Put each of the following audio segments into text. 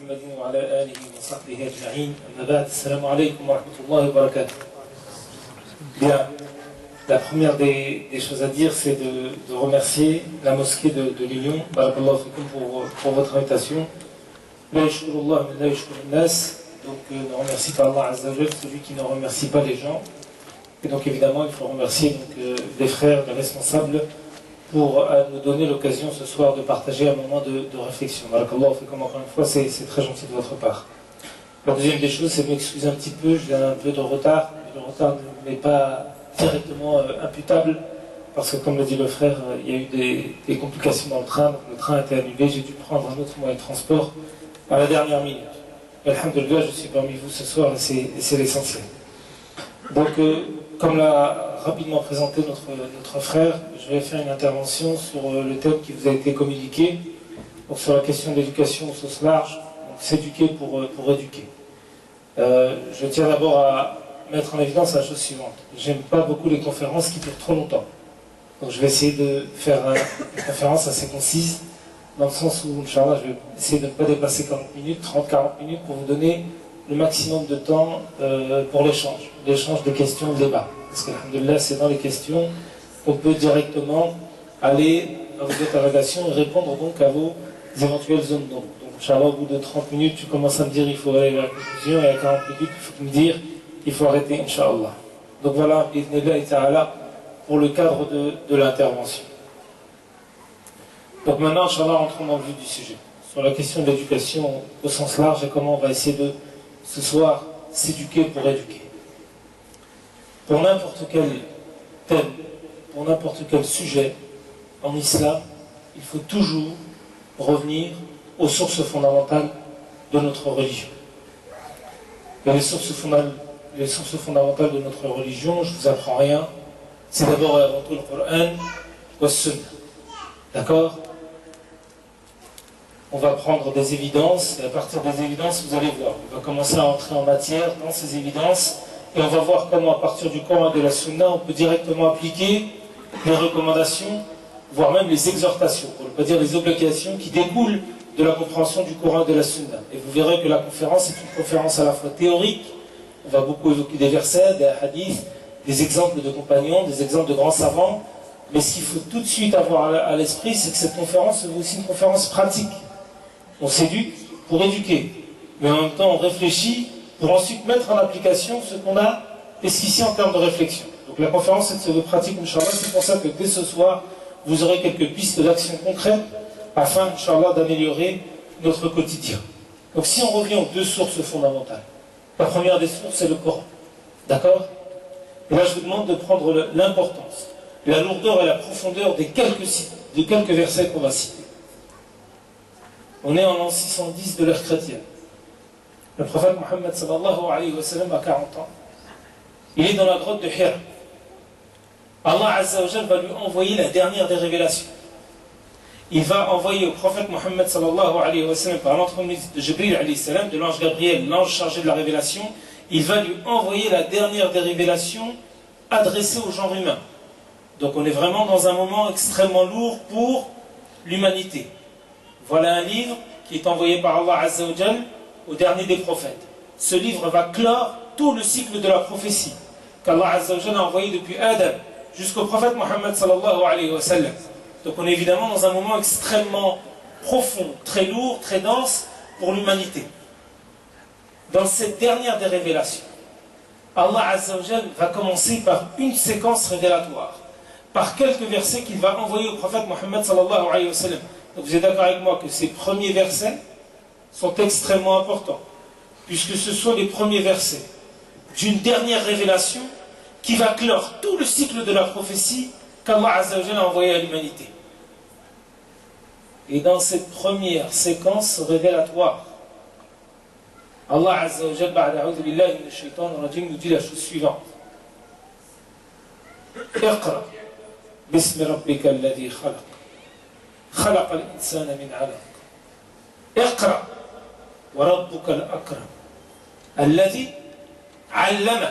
محمد وعلى آله وصحبه أجمعين أما بعد السلام عليكم ورحمة الله وبركاته. Bien, la première des choses à dire c'est de remercier la mosquée de l'Union Barakallahu fikum pour votre invitation. La yashkurullah min la yashkurun nas. Donc ne remercie pas Allah Azza wa Jal, celui qui ne remercie pas les gens. Et donc évidemment il faut remercier donc, les frères, les responsables pour nous donner l'occasion ce soir de partager un moment de réflexion. Barakallahu fikum, encore une fois, c'est très gentil de votre part. La deuxième des choses, c'est de m'excuser un petit peu, j'ai un peu de retard. Le retard n'est pas directement imputable, parce que comme le dit le frère, il y a eu des complications dans le train, donc le train a été annulé, j'ai dû prendre un autre moyen de transport à la dernière minute. Et alhamdoulilah, je suis parmi vous ce soir et c'est l'essentiel. Donc, comme l'a rapidement présenté notre frère, je vais faire une intervention sur le thème qui vous a été communiqué, donc sur la question de l'éducation au sens large, donc s'éduquer pour éduquer. Je tiens d'abord à mettre en évidence la chose suivante. J'aime pas beaucoup les conférences qui durent trop longtemps. Donc je vais essayer de faire une conférence assez concise, dans le sens où, Inch'Allah, je vais essayer de ne pas dépasser 40 minutes, 30-40 minutes, pour vous donner le maximum de temps pour l'échange de questions, de débat. Parce que, alhamdoulilah, c'est dans les questions qu'on peut directement aller à vos interrogations et répondre donc à vos éventuelles zones d'ombre. Donc, Inch'Allah, au bout de 30 minutes, tu commences à me dire il faut aller à la conclusion, et à 40 minutes, il faut me dire il faut arrêter, Inch'Allah. Donc voilà, pour le cadre de l'intervention. Donc maintenant, Inch'Allah, rentrons dans le vif du sujet. Sur la question de l'éducation au sens large et comment on va essayer de, ce soir, s'éduquer pour éduquer. Pour n'importe quel thème, pour n'importe quel sujet, en islam, il faut toujours revenir aux sources fondamentales de notre religion. Et les sources fondamentales de notre religion, je ne vous apprends rien, c'est d'abord et avant tout le Coran ou le Sunna. D'accord? On va prendre des évidences, et à partir des évidences, vous allez voir, on va commencer à entrer en matière dans ces évidences, et on va voir comment, à partir du Coran et de la Sunna, on peut directement appliquer les recommandations, voire même les exhortations, pour ne pas dire les obligations qui découlent de la compréhension du Coran et de la Sunna. Et vous verrez que la conférence est une conférence à la fois théorique, on va beaucoup évoquer des versets, des hadiths, des exemples de compagnons, des exemples de grands savants, mais ce qu'il faut tout de suite avoir à l'esprit, c'est que cette conférence est aussi une conférence pratique. On s'éduque pour éduquer, mais en même temps on réfléchit pour ensuite mettre en application ce qu'on a esquissé en termes de réflexion. Donc la conférence se veut pratique, Inch'Allah, c'est pour ça que dès ce soir, vous aurez quelques pistes d'action concrètes afin, Inch'Allah, d'améliorer notre quotidien. Donc si on revient aux deux sources fondamentales, la première des sources, c'est le Coran. D'accord? Et là, je vous demande de prendre l'importance, la lourdeur et la profondeur des quelques versets qu'on va citer. On est en l'an 610 de l'ère chrétienne. Le prophète Mohammed sallallahu alayhi wa sallam a 40 ans. Il est dans la grotte de Hira. Allah Azza wa Jal va lui envoyer la dernière des révélations. Il va envoyer au prophète Mohammed sallallahu alayhi wa sallam par l'entremise de Jibril alayhi salam, de l'ange Gabriel, l'ange chargé de la révélation, il va lui envoyer la dernière des révélations adressée au genre humain. Donc on est vraiment dans un moment extrêmement lourd pour l'humanité. Voilà un livre qui est envoyé par Allah Azza wa Jal au dernier des prophètes. Ce livre va clore tout le cycle de la prophétie qu'Allah Azza wa Jal a envoyé depuis Adam jusqu'au prophète Mohammed sallallahu alayhi wa sallam. Donc on est évidemment dans un moment extrêmement profond, très lourd, très dense pour l'humanité. Dans cette dernière des révélations, Allah Azza wa Jal va commencer par une séquence révélatoire, par quelques versets qu'il va envoyer au prophète Mohammed sallallahu alayhi wa sallam. Donc vous êtes d'accord avec moi que ces premiers versets sont extrêmement importants, puisque ce sont les premiers versets d'une dernière révélation qui va clore tout le cycle de la prophétie qu'Allah Azza wa Jal a envoyé à l'humanité. Et dans cette première séquence révélatoire, Allah Azza wa Jal, ba'da'oudhu billahi minash shaitanir rajim, nous dit la chose suivante. Iqra bismi rabbika alladhi khalaq. خلق الإنسان من علق اقرأ وربك الأكرم الذي علم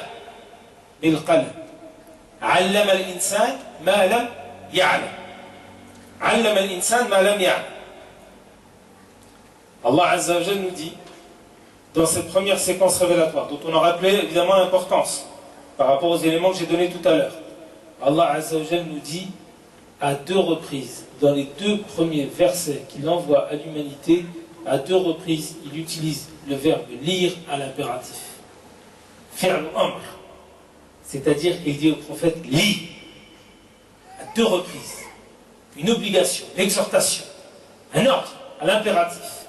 بالقلم علم الإنسان ما لم يعلم علم الإنسان ما لم يعلم Allah Azza wa Jal nous dit, dans cette première séquence révélatoire, dont on a rappelé évidemment l'importance, par rapport aux éléments que j'ai donnés tout à l'heure, Allah Azza wa Jal nous dit, à 2 reprises, dans les 2 premiers versets qu'il envoie à l'humanité, à 2 reprises, il utilise le verbe lire à l'impératif. Fi'l amr. C'est-à-dire, il dit au prophète, lis. À 2 reprises. Une obligation, une exhortation, un ordre à l'impératif.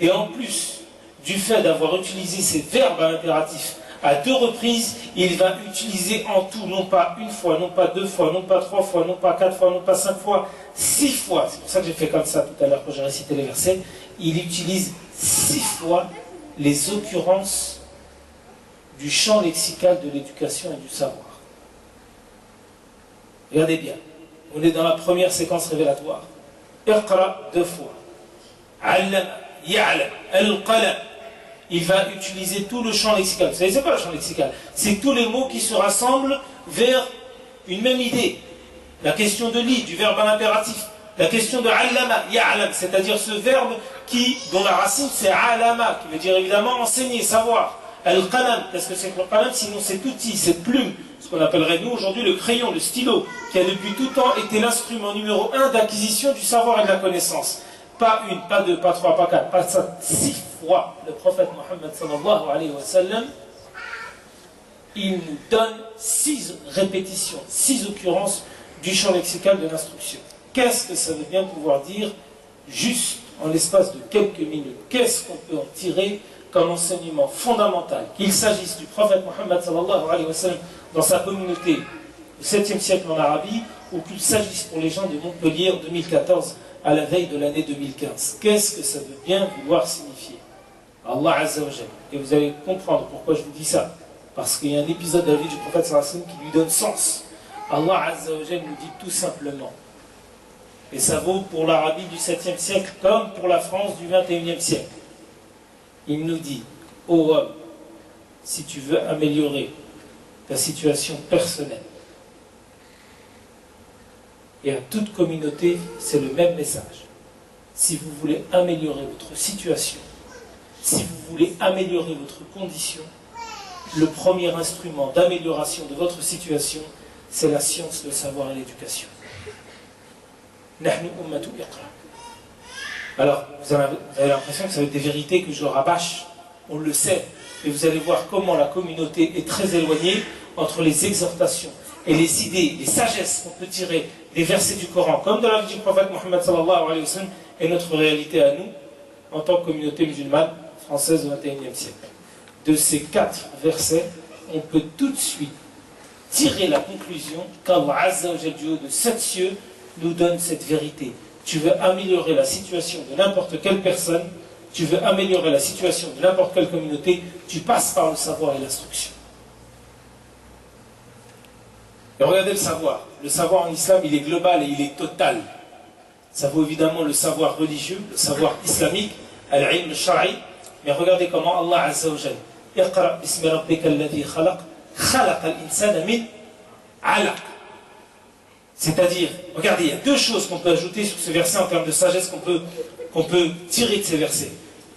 Et en plus du fait d'avoir utilisé ces verbes à l'impératif à 2 reprises, il va utiliser en tout, non pas 1 fois, non pas 2 fois, non pas 3 fois, non pas 4 fois, non pas 5 fois, 6 fois. C'est pour ça que j'ai fait comme ça tout à l'heure quand j'ai récité les versets. Il utilise 6 fois les occurrences du champ lexical de l'éducation et du savoir. Regardez bien, on est dans la première séquence révélatoire. Iqra 2 fois. Allam, ya'lam, al-qalam. Il va utiliser tout le champ lexical. Vous savez, c'est pas le champ lexical. C'est tous les mots qui se rassemblent vers une même idée. La question de lit, du verbe à l'impératif. La question de allama, ya'lam, c'est-à-dire ce verbe dont la racine c'est alama, qui veut dire évidemment enseigner, savoir. Al-qalam, qu'est-ce que c'est que le qalam? Sinon cet outil, cette plume, ce qu'on appellerait nous aujourd'hui le crayon, le stylo, qui a depuis tout temps été l'instrument numéro 1 d'acquisition du savoir et de la connaissance. Pas 1, pas 2, pas 3, pas 4, pas 5, 6 fois. Le prophète Mohammed sallallahu alayhi wa sallam, il nous donne 6 répétitions, 6 occurrences du champ lexical de l'instruction. Qu'est-ce que ça veut bien pouvoir dire juste en l'espace de quelques minutes? Qu'est-ce qu'on peut en tirer comme enseignement fondamental, qu'il s'agisse du prophète Mohammed sallallahu alayhi wa sallam dans sa communauté au 7e siècle en Arabie, ou qu'il s'agisse pour les gens de Montpellier en 2014 à la veille de l'année 2015. Qu'est-ce que ça veut bien vouloir signifier? Allah Azza wa Jalla. Et vous allez comprendre pourquoi je vous dis ça. Parce qu'il y a un épisode de la vie du prophète sallallahu alayhi wa sallam qui lui donne sens. Allah Azza wa Jalla nous dit tout simplement, et ça vaut pour l'Arabie du 7e siècle comme pour la France du 21e siècle. Il nous dit, ô homme, si tu veux améliorer ta situation personnelle, et à toute communauté, c'est le même message. Si vous voulez améliorer votre situation, si vous voulez améliorer votre condition, le premier instrument d'amélioration de votre situation, c'est la science, le savoir et l'éducation. Nahnu ummatu iqra. Alors, vous avez l'impression que ça va être des vérités que je rabâche, on le sait, et vous allez voir comment la communauté est très éloignée entre les exhortations et les idées, les sagesses qu'on peut tirer des versets du Coran, comme dans la vie du prophète Mohammed sallallahu alayhi wa sallam, et notre réalité à nous, en tant que communauté musulmane française au XXIe siècle. De ces 4 versets, on peut tout de suite tirer la conclusion qu'Allah Azza wa Jalla du haut de 7 cieux nous donne cette vérité. Tu veux améliorer la situation de n'importe quelle personne, tu veux améliorer la situation de n'importe quelle communauté, tu passes par le savoir et l'instruction. Et regardez le savoir. Le savoir en islam, il est global et il est total. Ça vaut évidemment le savoir religieux, le savoir islamique, al-ilm al-shar'i, mais regardez comment Allah Azza wa Jalla, Iqra bismi rabbika alladhi khalaq, khalaqa al-insana min alaq. C'est-à-dire, regardez, il y a 2 choses qu'on peut ajouter sur ce verset en termes de sagesse qu'on peut tirer de ces versets.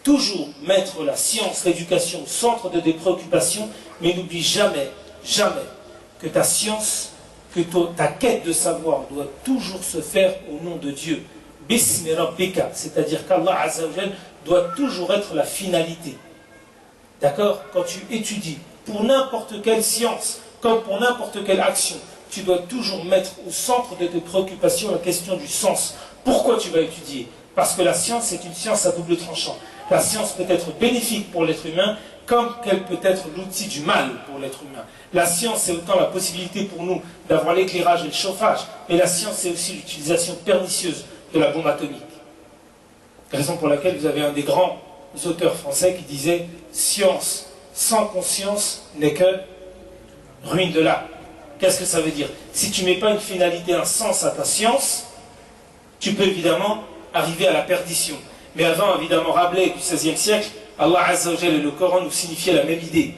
Toujours mettre la science, l'éducation au centre de tes préoccupations, mais n'oublie jamais, jamais que ta science, que ta quête de savoir doit toujours se faire au nom de Dieu. Bismi rabbika, c'est-à-dire qu'Allah Azza wa Jalla doit toujours être la finalité. D'accord? Quand tu étudies pour n'importe quelle science, comme pour n'importe quelle action, tu dois toujours mettre au centre de tes préoccupations la question du sens. Pourquoi tu vas étudier? Parce que la science, c'est une science à double tranchant. La science peut être bénéfique pour l'être humain, comme qu'elle peut être l'outil du mal pour l'être humain. La science, c'est autant la possibilité pour nous d'avoir l'éclairage et le chauffage, mais la science, c'est aussi l'utilisation pernicieuse de la bombe atomique. Raison pour laquelle vous avez un des grands auteurs français qui disait « Science sans conscience n'est que ruine de l'âme ». Qu'est-ce que ça veut dire? Si tu ne mets pas une finalité, un sens à ta science, tu peux évidemment arriver à la perdition. Mais avant, évidemment, Rabelais du XVIe siècle, Allah Azza wa Jalla et le Coran nous signifiaient la même idée.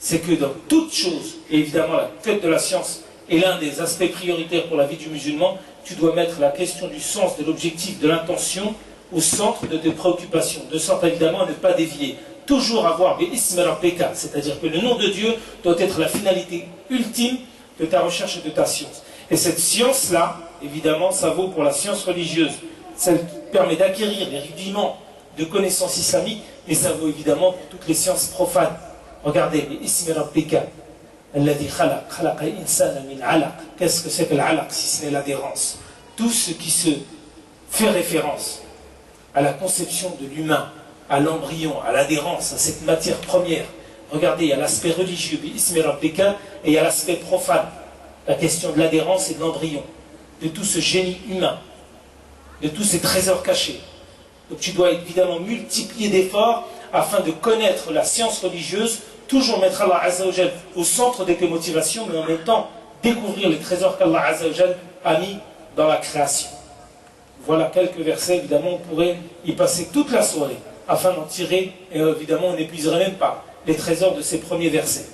C'est que dans toute chose, et évidemment la quête de la science est l'un des aspects prioritaires pour la vie du musulman, tu dois mettre la question du sens, de l'objectif, de l'intention au centre de tes préoccupations, de sorte évidemment à ne pas dévier. Toujours avoir Bism Rabbika, c'est-à-dire que le nom de Dieu doit être la finalité ultime de ta recherche et de ta science. Et cette science-là, évidemment, ça vaut pour la science religieuse. Ça permet d'acquérir les rudiments de connaissances islamiques, mais ça vaut évidemment pour toutes les sciences profanes. Regardez, Bism Rabbika, alladhi khalaqa insana min alaq. Qu'est-ce que c'est que l'alaq si ce n'est l'adhérence? Tout ce qui se fait référence à la conception de l'humain, à l'embryon, à l'adhérence, à cette matière première. Regardez, il y a l'aspect religieux, Bism Rabbika, et il y a l'aspect profane, la question de l'adhérence et de l'embryon, de tout ce génie humain, de tous ces trésors cachés. Donc tu dois évidemment multiplier d'efforts afin de connaître la science religieuse, toujours mettre Allah Azza wa Jal au centre de tes motivations, mais en même temps découvrir les trésors qu'Allah Azza wa Jal a mis dans la création. Voilà quelques versets, évidemment on pourrait y passer toute la soirée afin d'en tirer, et évidemment on n'épuiserait même pas les trésors de ces premiers versets.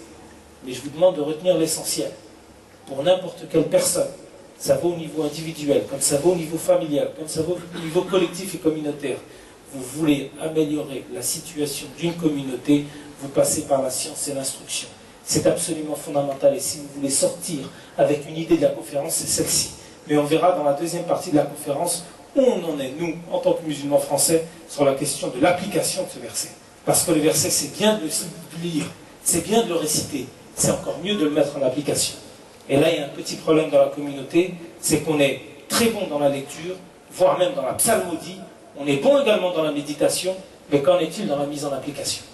Mais je vous demande de retenir l'essentiel. Pour n'importe quelle personne, ça vaut au niveau individuel, comme ça vaut au niveau familial, comme ça vaut au niveau collectif et communautaire. Vous voulez améliorer la situation d'une communauté, vous passez par la science et l'instruction. C'est absolument fondamental, et si vous voulez sortir avec une idée de la conférence, c'est celle-ci. Mais on verra dans la deuxième partie de la conférence où on en est, nous, en tant que musulmans français, sur la question de l'application de ce verset. Parce que le verset, c'est bien de le lire, c'est bien de le réciter, c'est encore mieux de le mettre en application. Et là, il y a un petit problème dans la communauté, c'est qu'on est très bon dans la lecture, voire même dans la psalmodie, on est bon également dans la méditation, mais qu'en est-il dans la mise en application?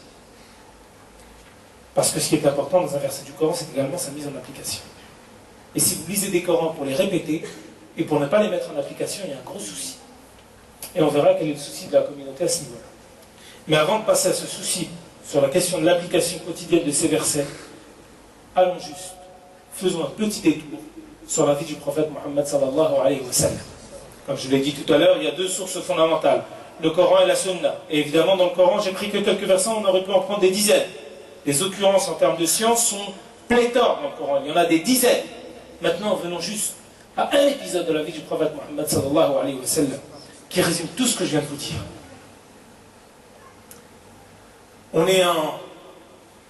Parce que ce qui est important dans un verset du Coran, c'est également sa mise en application. Et si vous lisez des Corans pour les répéter, et pour ne pas les mettre en application, il y a un gros souci. Et on verra quel est le souci de la communauté à ce niveau-là. Mais avant de passer à ce souci, sur la question de l'application quotidienne de ces versets, allons juste, faisons un petit détour sur la vie du prophète Mohammed sallallahu alayhi wa sallam. Comme je l'ai dit tout à l'heure, il y a deux sources fondamentales, le Coran et la Sunna. Et évidemment, dans le Coran, j'ai pris que quelques versets, on aurait pu en prendre des dizaines. Les occurrences en termes de science sont pléthores dans le Coran, il y en a des dizaines. Maintenant, venons juste à un épisode de la vie du prophète Mohammed sallallahu alayhi wa sallam, qui résume tout ce que je viens de vous dire. On est en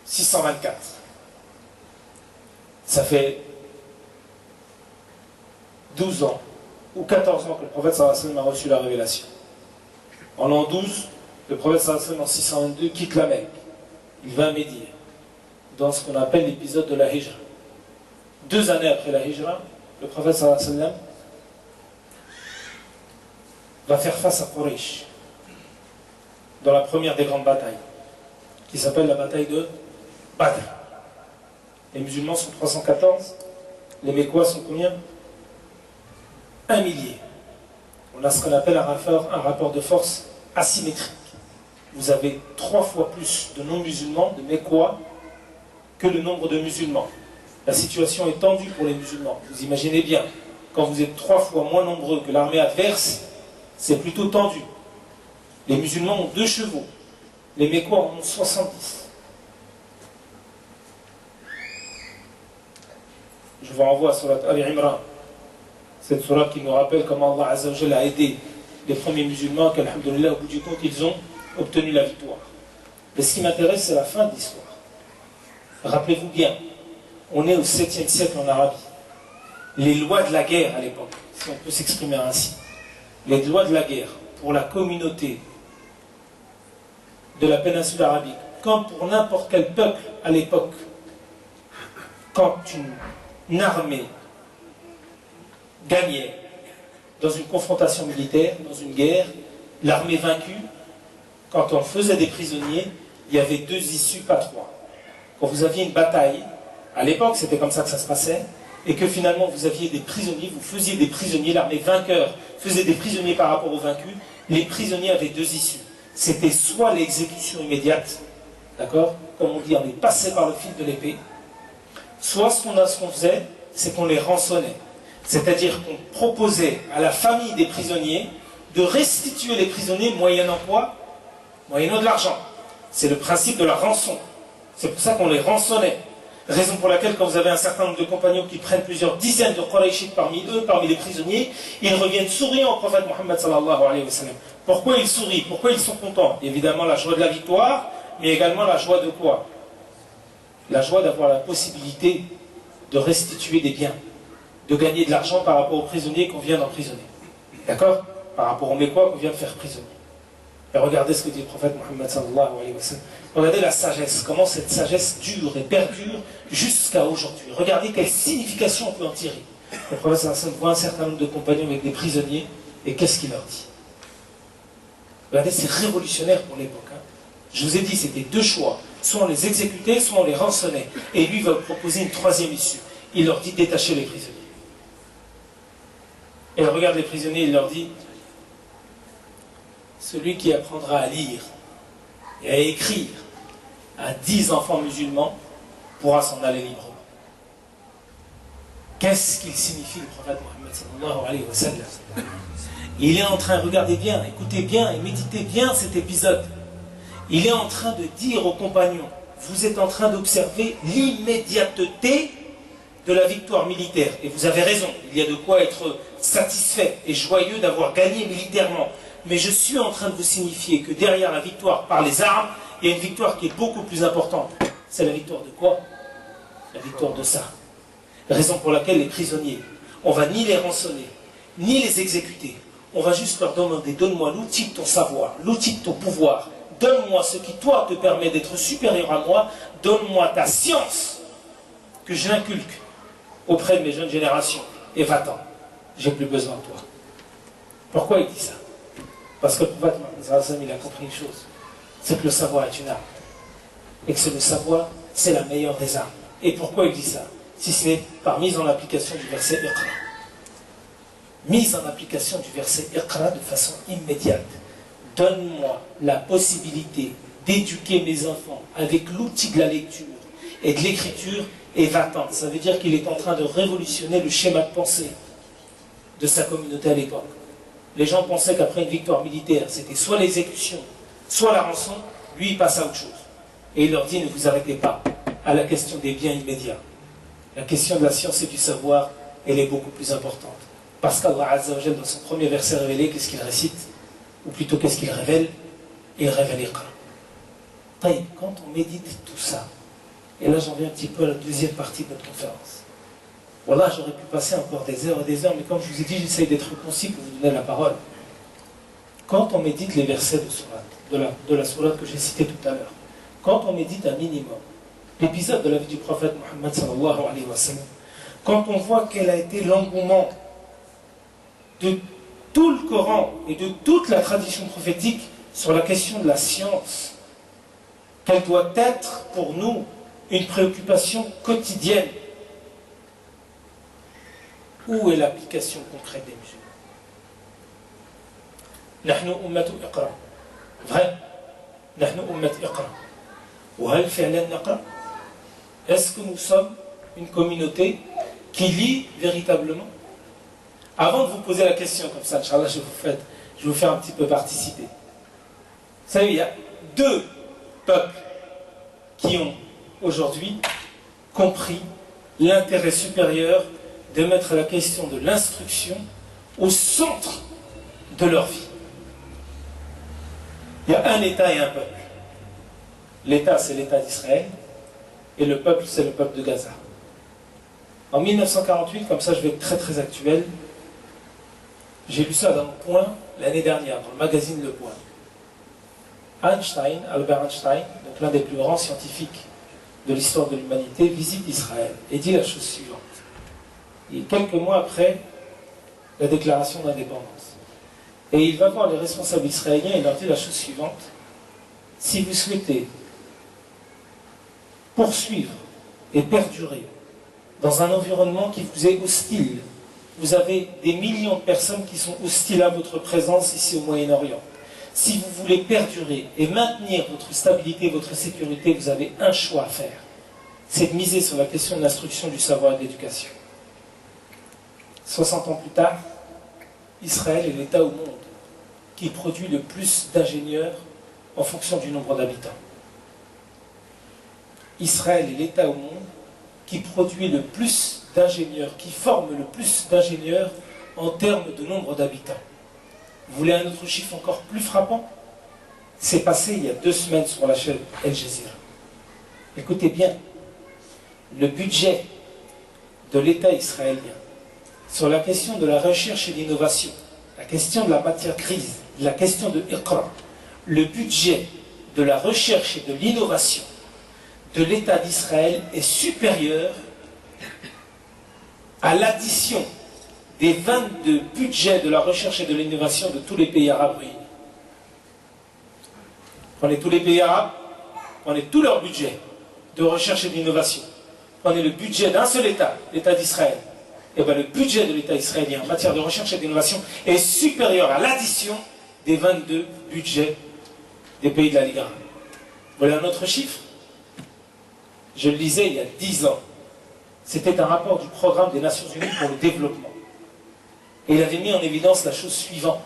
624. Ça fait 12 ans ou 14 ans que le prophète sallallahu alayhi wa sallam a reçu la révélation. En l'an 12, le prophète sallallahu alayhi wa sallam en 622 quitte la Mecque. Il va à Médine, dans ce qu'on appelle l'épisode de la Hijra. 2 années après la Hijra, le prophète sallallahu alayhi wa sallam va faire face à Quraysh dans la première des grandes batailles, qui s'appelle la bataille de Badr. Les musulmans sont 314, les Mécois sont combien? 1 millier. On a ce qu'on appelle un rapport de force asymétrique. Vous avez 3 fois plus de non-musulmans, de Mécois, que le nombre de musulmans. La situation est tendue pour les musulmans. Vous imaginez bien, quand vous êtes 3 fois moins nombreux que l'armée adverse, c'est plutôt tendu. Les musulmans ont 2 chevaux, les Mécois en ont 70. Je vous renvoie à Surat Al-Imran, cette surat qui nous rappelle comment Allah Azza wa Jalla a aidé les premiers musulmans, qu'alhamdoulilah, au bout du compte, ils ont obtenu la victoire. Mais ce qui m'intéresse, c'est la fin de l'histoire. Rappelez-vous bien, on est au 7e siècle en Arabie. Les lois de la guerre à l'époque, si on peut s'exprimer ainsi, les lois de la guerre pour la communauté de la péninsule arabique, comme pour n'importe quel peuple à l'époque, quand une armée gagnait dans une confrontation militaire, dans une guerre, l'armée vaincue, quand on faisait des prisonniers, il y avait 2 issues, pas 3. Quand vous aviez une bataille, à l'époque c'était comme ça que ça se passait, et que finalement vous aviez des prisonniers, vous faisiez des prisonniers, l'armée vainqueur faisait des prisonniers par rapport aux vaincus, les prisonniers avaient 2 issues. C'était soit l'exécution immédiate, d'accord, comme on dit, on est passé par le fil de l'épée, soit ce qu'on faisait, c'est qu'on les rançonnait. C'est-à-dire qu'on proposait à la famille des prisonniers de restituer les prisonniers moyennant quoi? Moyennant de l'argent. C'est le principe de la rançon. C'est pour ça qu'on les rançonnait. Raison pour laquelle, quand vous avez un certain nombre de compagnons qui prennent plusieurs dizaines de Qurayshites parmi eux, parmi les prisonniers, ils reviennent souriants au prophète Mohammed sallallahu alayhi wa sallam. Pourquoi ils sourient? Pourquoi ils sont contents? Évidemment, la joie de la victoire, mais également la joie de quoi? La joie d'avoir la possibilité de restituer des biens, de gagner de l'argent par rapport aux prisonniers qu'on vient d'emprisonner. D'accord? Par rapport aux Mécois qu'on vient de faire prisonnier. Et regardez ce que dit le prophète Mohammed sallallahu alayhi wa sallam. Regardez la sagesse, comment cette sagesse dure et perdure jusqu'à aujourd'hui. Regardez quelle signification on peut en tirer. Le prophète sallallahu alayhi wa sallam voit un certain nombre de compagnons avec des prisonniers, et qu'est-ce qu'il leur dit? Regardez, c'est révolutionnaire pour l'époque. Hein. Je vous ai dit, c'était deux choix. Soit on les exécutait, soit on les rançonnait. Et lui va proposer une troisième issue. Il leur dit détachez les prisonniers. Et il regarde les prisonniers, il leur dit celui qui apprendra à lire et à écrire à 10 enfants musulmans pourra s'en aller librement. Qu'est-ce qu'il signifie le prophète Mohammed sallallahu alayhi wa sallam? Il est en train, regardez bien, écoutez bien et méditez bien cet épisode. Il est en train de dire aux compagnons, vous êtes en train d'observer l'immédiateté de la victoire militaire. Et vous avez raison, il y a de quoi être satisfait et joyeux d'avoir gagné militairement. Mais je suis en train de vous signifier que derrière la victoire par les armes, il y a une victoire qui est beaucoup plus importante. C'est la victoire de quoi? La victoire de ça. Raison pour laquelle les prisonniers, on va ni les rançonner, ni les exécuter. On va juste leur demander, donne-moi l'outil de ton savoir, l'outil de ton pouvoir. Donne-moi ce qui, toi, te permet d'être supérieur à moi. Donne-moi ta science que je l'inculque auprès de mes jeunes générations. Et va-t'en. J'ai plus besoin de toi. Pourquoi il dit ça? Parce que le prophète il a compris une chose. C'est que le savoir est une arme. Et que le savoir, c'est la meilleure des armes. Et pourquoi il dit ça? Si ce n'est par mise en application du verset Iqra. Mise en application du verset Iqra de façon immédiate. Donne-moi la possibilité d'éduquer mes enfants avec l'outil de la lecture et de l'écriture et va-t'en. Ça veut dire qu'il est en train de révolutionner le schéma de pensée de sa communauté à l'époque. Les gens pensaient qu'après une victoire militaire, c'était soit l'exécution, soit la rançon. Lui, il passe à autre chose. Et il leur dit, ne vous arrêtez pas à la question des biens immédiats. La question de la science et du savoir, elle est beaucoup plus importante. Parce qu'Allah Azza wa Jal, dans son premier verset révélé, qu'est-ce qu'il récite? Ou plutôt, qu'est-ce qu'il révèle? Il révèle Iqra. Taïb, quand on médite tout ça, et là j'en viens un petit peu à la deuxième partie de notre conférence. Voilà, j'aurais pu passer encore des heures et des heures, mais comme je vous ai dit, j'essaye d'être concis pour vous donner la parole. Quand on médite les versets de la sourate que j'ai citée tout à l'heure, quand on médite un minimum l'épisode de la vie du prophète Mohammed sallallahu alayhi wa sallam, quand on voit quel a été l'engouement de tout le Coran et de toute la tradition prophétique sur la question de la science, qu'elle doit être pour nous une préoccupation quotidienne. Où est l'application concrète des musulmans? Nahnu ummatu iqra. Vrai? Nahnu ummatu iqra. Wa hal fi'lan naqra? Est-ce que nous sommes une communauté qui lit véritablement? Avant de vous poser la question comme ça, Inch'Allah, je vais vous faire un petit peu participer. Vous savez, il y a deux peuples qui ont aujourd'hui compris l'intérêt supérieur de mettre la question de l'instruction au centre de leur vie. Il y a un État et un peuple. L'État, c'est l'État d'Israël, et le peuple, c'est le peuple de Gaza. En 1948, comme ça je vais être très très actuel, j'ai lu ça dans Le Point l'année dernière, dans le magazine Le Point. Albert Einstein, donc l'un des plus grands scientifiques de l'histoire de l'humanité, visite Israël et dit la chose suivante. Et quelques mois après la déclaration d'indépendance. Et il va voir les responsables israéliens et leur dit la chose suivante. Si vous souhaitez poursuivre et perdurer dans un environnement qui vous est hostile, vous avez des millions de personnes qui sont hostiles à votre présence ici au Moyen-Orient. Si vous voulez perdurer et maintenir votre stabilité, votre sécurité, vous avez un choix à faire. C'est de miser sur la question de l'instruction, du savoir et de l'éducation. 60 ans plus tard, Israël est l'État au monde qui produit le plus d'ingénieurs en fonction du nombre d'habitants. Israël est l'État au monde qui produit le plus d'ingénieurs, qui forme le plus d'ingénieurs en termes de nombre d'habitants. Vous voulez un autre chiffre encore plus frappant? C'est passé il y a 2 semaines sur la chaîne Al Jazeera. Écoutez bien, le budget de l'État israélien sur la question de la recherche et l'innovation, la question de la matière grise, la question de Iqra, le budget de la recherche et de l'innovation de l'État d'Israël est supérieur à l'addition des 22 budgets de la recherche et de l'innovation de tous les pays arabes réunis. Prenez tous les pays arabes, prenez tous leurs budgets de recherche et d'innovation. Prenez le budget d'un seul État, l'État d'Israël. Et bien le budget de l'État israélien en matière de recherche et d'innovation est supérieur à l'addition des 22 budgets des pays de la Ligue arabe. Vous voulez un autre chiffre? Je le lisais il y a 10 ans. C'était un rapport du Programme des Nations Unies pour le développement. Et il avait mis en évidence la chose suivante.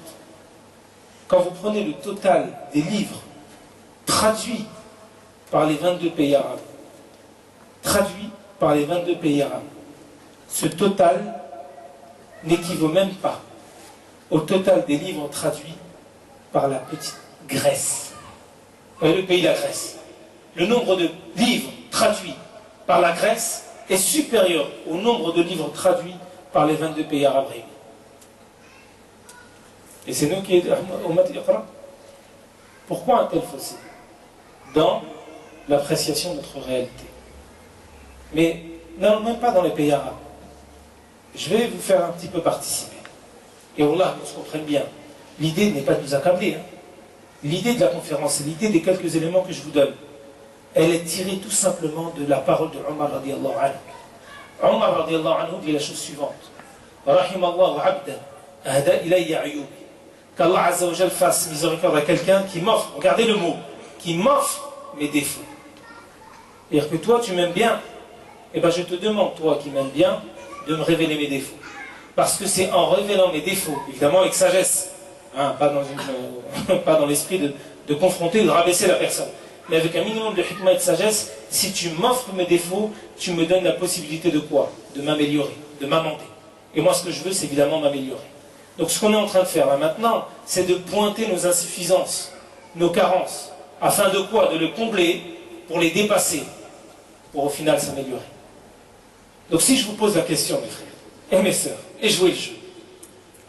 Quand vous prenez le total des livres traduits par les 22 pays arabes, ce total n'équivaut même pas au total des livres traduits par la petite Grèce. Le pays de la Grèce. Le nombre de livres traduits par la Grèce est supérieur au nombre de livres traduits par les 22 pays arabes réunis. Et c'est nous qui au Mat Iqra. Pourquoi un tel fossé dans l'appréciation de notre réalité? Mais non, même pas dans les pays arabes. Je vais vous faire un petit peu participer. Et Allah, qu'on se comprenne bien. L'idée n'est pas de nous accabler. L'idée de la conférence, l'idée des quelques éléments que je vous donne, elle est tirée tout simplement de la parole de Omar radiallahu anhu. Omar radiallahu anhu dit la chose suivante. Rahimallahu abdan, ahda ilayya ayubi. Qu'Allah azza wa jal fasse miséricorde à quelqu'un qui m'offre, regardez le mot, qui m'offre mes défauts. C'est-à-dire que toi tu m'aimes bien, et bien je te demande, toi qui m'aimes bien, de me révéler mes défauts. Parce que c'est en révélant mes défauts, évidemment avec sagesse, pas dans l'esprit de confronter, de rabaisser la personne, mais avec un minimum de hikmah et de sagesse, si tu m'offres mes défauts, tu me donnes la possibilité de quoi? De m'améliorer, de m'amender. Et moi ce que je veux, c'est évidemment m'améliorer. Donc ce qu'on est en train de faire là maintenant, c'est de pointer nos insuffisances, nos carences, afin de quoi? De les combler, pour les dépasser, pour au final s'améliorer. Donc si je vous pose la question, mes frères et mes sœurs, et jouez le jeu,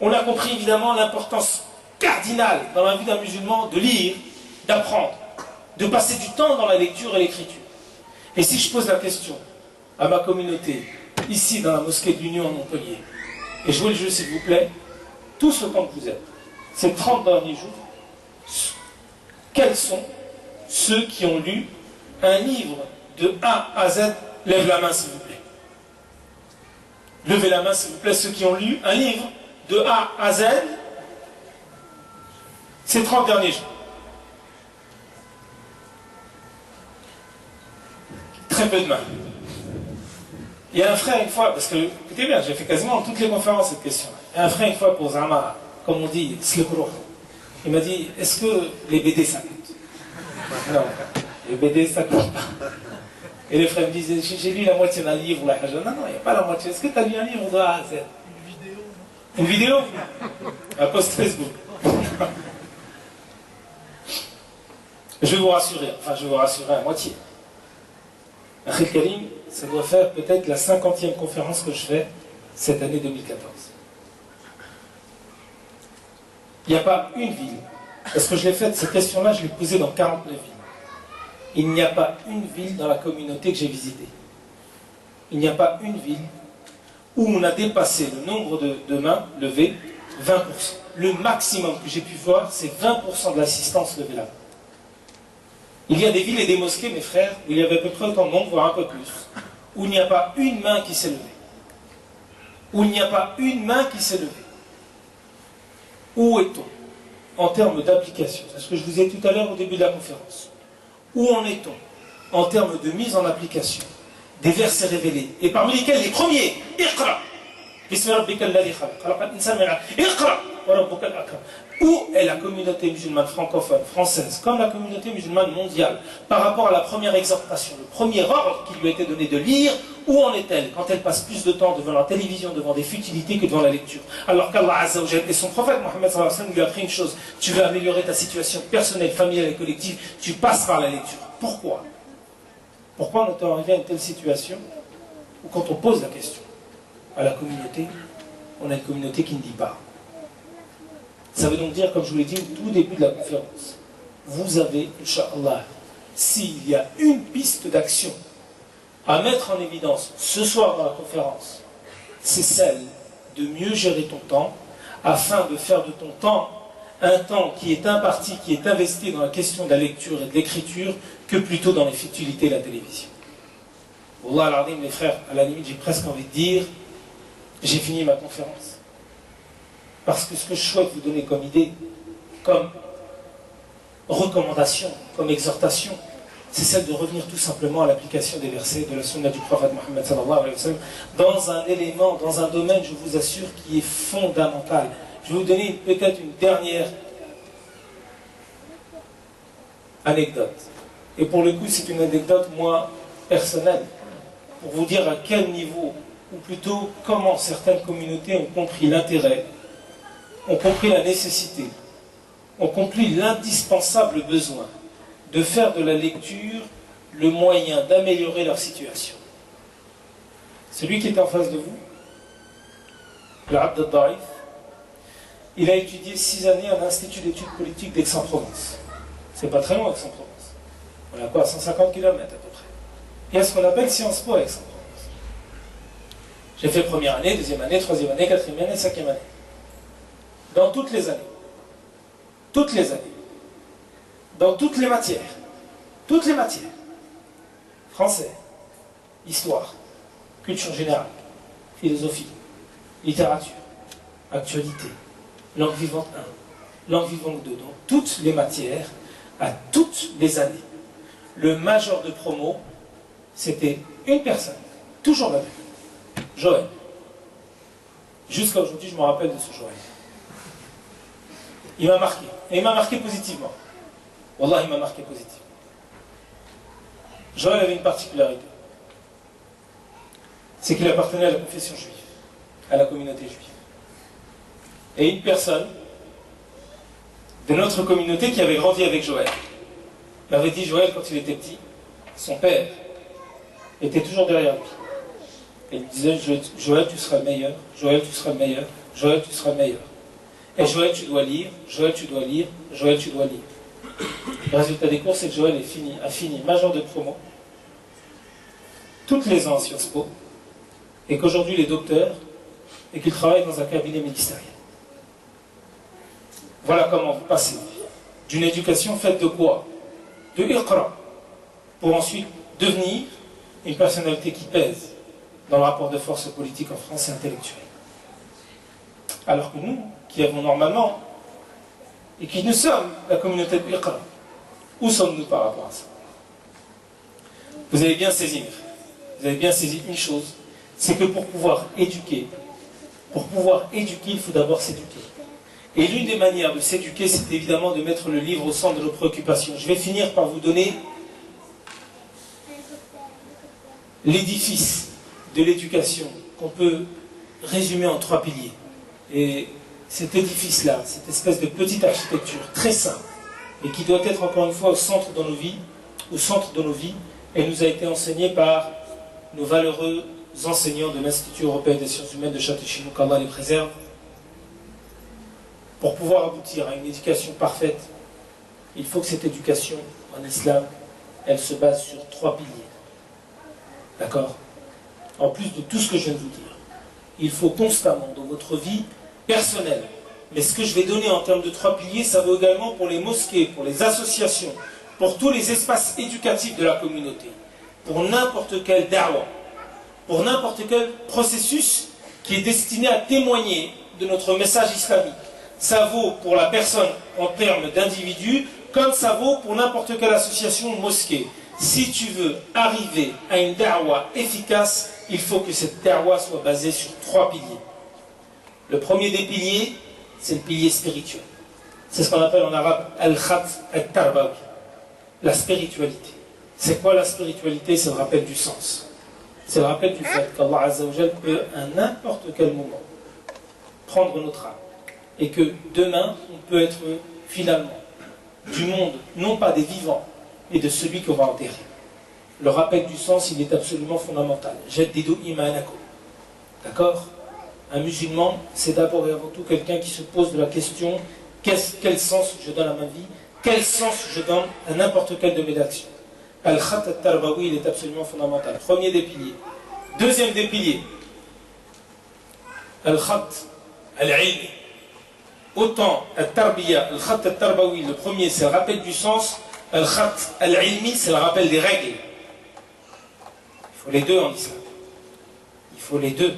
on a compris évidemment l'importance cardinale dans la vie d'un musulman de lire, d'apprendre, de passer du temps dans la lecture et l'écriture. Et si je pose la question à ma communauté, ici dans la mosquée de l'Union à Montpellier, et jouez le jeu s'il vous plaît, tous autant que vous êtes, ces 30 derniers jours, quels sont ceux qui ont lu un livre de A à Z? Lève la main s'il vous plaît. Levez la main s'il vous plaît, ceux qui ont lu un livre de A à Z ces 30 derniers jours. Très peu de mains. Il y a un frère une fois, parce que, écoutez bien, j'ai fait quasiment dans toutes les conférences cette question. Il y a un frère une fois pour Zama, comme on dit, il m'a dit, est-ce que les BD ça coûte? Non, les BD ça coûte pas. Et les frères me disaient, j'ai lu la moitié d'un livre, non, non, il n'y a pas la moitié. Est-ce que tu as lu un livre de A à Z? Une vidéo? Un post Facebook. Je vais vous rassurer, à moitié. Akhil Karim, ça doit faire peut-être la 50e conférence que je fais cette année 2014. Il n'y a pas une ville, parce que je l'ai faite, cette question-là, je l'ai posée dans 49 villes. Il n'y a pas une ville dans la communauté que j'ai visitée. Il n'y a pas une ville où on a dépassé le nombre de mains levées, 20%. Le maximum que j'ai pu voir, c'est 20% de l'assistance levée là. Il y a des villes et des mosquées, mes frères, où il y avait à peu près autant de monde, voire un peu plus, où il n'y a pas une main qui s'est levée. Où il n'y a pas une main qui s'est levée. Où est-on en termes d'application? C'est ce que je vous ai dit tout à l'heure au début de la conférence. Où en est-on en termes de mise en application des versets révélés, et parmi lesquels les premiers, Iqra, Bismi rabbika alladhi khalaq, khalaqa al-insana min 'alaq, Iqra wa rabbuka al-akram. Où est la communauté musulmane francophone, française, comme la communauté musulmane mondiale, par rapport à la première exhortation, le premier ordre qui lui a été donné de lire? Où en est-elle quand elle passe plus de temps devant la télévision, devant des futilités que devant la lecture? Alors qu'Allah Azza wa Jalla et son prophète Mohammed sallallahu alayhi wa sallam lui a appris une chose: tu veux améliorer ta situation personnelle, familiale et collective, tu passes par la lecture. Pourquoi? Pourquoi on est arrivé à une telle situation où quand on pose la question à la communauté, on a une communauté qui ne dit pas? Ça veut donc dire, comme je vous l'ai dit au tout début de la conférence, vous avez, Inch'Allah, s'il y a une piste d'action à mettre en évidence ce soir dans la conférence, c'est celle de mieux gérer ton temps, afin de faire de ton temps un temps qui est imparti, qui est investi dans la question de la lecture et de l'écriture, que plutôt dans les futilités de la télévision. Wallah al-Azim, mes frères, à la limite, j'ai presque envie de dire, j'ai fini ma conférence. Parce que ce que je souhaite vous donner comme idée, comme recommandation, comme exhortation, c'est celle de revenir tout simplement à l'application des versets de la sunna du prophète Mohammed sallallahu alayhi wa sallam, dans un élément, dans un domaine, je vous assure, qui est fondamental. Je vais vous donner peut-être une dernière anecdote. Et pour le coup, c'est une anecdote, moi, personnelle, pour vous dire à quel niveau, ou plutôt comment certaines communautés ont compris l'intérêt, ont compris la nécessité, ont compris l'indispensable besoin de faire de la lecture le moyen d'améliorer leur situation. Celui qui est en face de vous, le Abd al-Daif, il a étudié 6 années à l'Institut d'études politiques d'Aix-en-Provence. C'est pas très loin, Aix-en-Provence. On a quoi, 150 km à peu près. Il y a ce qu'on appelle Sciences Po à Aix-en-Provence. J'ai fait première année, deuxième année, troisième année, quatrième année, cinquième année. Dans toutes les années, dans toutes les matières, français, histoire, culture générale, philosophie, littérature, actualité, langue vivante 1, langue vivante 2, dans toutes les matières, à toutes les années. Le major de promo, c'était une personne, toujours la même, Joël. Jusqu'à aujourd'hui, je me rappelle de ce Joël. Il m'a marqué, et il m'a marqué positivement. Wallah, il m'a marqué positivement. Joël avait une particularité. C'est qu'il appartenait à la confession juive, à la communauté juive. Et une personne de notre communauté qui avait grandi avec Joël m'avait dit: Joël, quand il était petit, son père était toujours derrière lui. Et il disait: Joël, tu seras le meilleur, Joël, tu seras le meilleur, Joël, tu seras le meilleur. Et Joël, tu dois lire, Joël, tu dois lire, Joël, tu dois lire. Le résultat des cours, c'est que Joël a fini major de promo, toutes les ans à Sciences Po, et qu'aujourd'hui il est docteur, et qu'il travaille dans un cabinet ministériel. Voilà comment vous passez d'une éducation faite de quoi? De Iqra, pour ensuite devenir une personnalité qui pèse dans le rapport de force politique en France et intellectuelle. Alors que nous, qui avons normalement, et qui nous sommes la communauté de Iqra, où sommes-nous par rapport à ça? Vous avez bien saisi, une chose, c'est que pour pouvoir éduquer, il faut d'abord s'éduquer. Et l'une des manières de s'éduquer, c'est évidemment de mettre le livre au centre de nos préoccupations. Je vais finir par vous donner l'édifice de l'éducation qu'on peut résumer en 3 piliers. Et cet édifice-là, cette espèce de petite architecture très simple, et qui doit être encore une fois au centre de nos vies, elle nous a été enseignée par nos valeureux enseignants de l'Institut européen des sciences humaines de Château-Chinon, qu'Allah les préserve. Pour pouvoir aboutir à une éducation parfaite, il faut que cette éducation en islam, elle se base sur 3 piliers. D'accord? En plus de tout ce que je viens de vous dire, il faut constamment dans votre vie personnelle, mais ce que je vais donner en termes de 3 piliers, ça vaut également pour les mosquées, pour les associations, pour tous les espaces éducatifs de la communauté, pour n'importe quel da'wah, pour n'importe quel processus qui est destiné à témoigner de notre message islamique. Ça vaut pour la personne en termes d'individu, comme ça vaut pour n'importe quelle association ou mosquée. Si tu veux arriver à une da'wah efficace, il faut que cette da'wah soit basée sur 3 piliers. Le premier des piliers, c'est le pilier spirituel. C'est ce qu'on appelle en arabe al-khat al-tarbawi, la spiritualité. C'est quoi la spiritualité? C'est le rappel du sens. C'est le rappel du fait qu'Allah Azza wa Jal peut à n'importe quel moment prendre notre âme. Et que demain, on peut être finalement du monde, non pas des vivants, mais de celui qu'on va enterrer. Le rappel du sens, il est absolument fondamental. Jaddidu imanakum. D'accord? Un musulman, c'est d'abord et avant tout quelqu'un qui se pose de la question quel sens je donne à ma vie? Quel sens je donne à n'importe quelle de mes actions? Al-Khat al-Tarbawi, il est absolument fondamental. Premier des piliers. Deuxième des piliers. Al-Khat al-Ilmi. Autant al-Tarbiya, Al-Khat al-Tarbawi, le premier c'est le rappel du sens. Al-Khat al-Ilmi, c'est le rappel des règles. Il faut les deux en islam. Il faut les deux.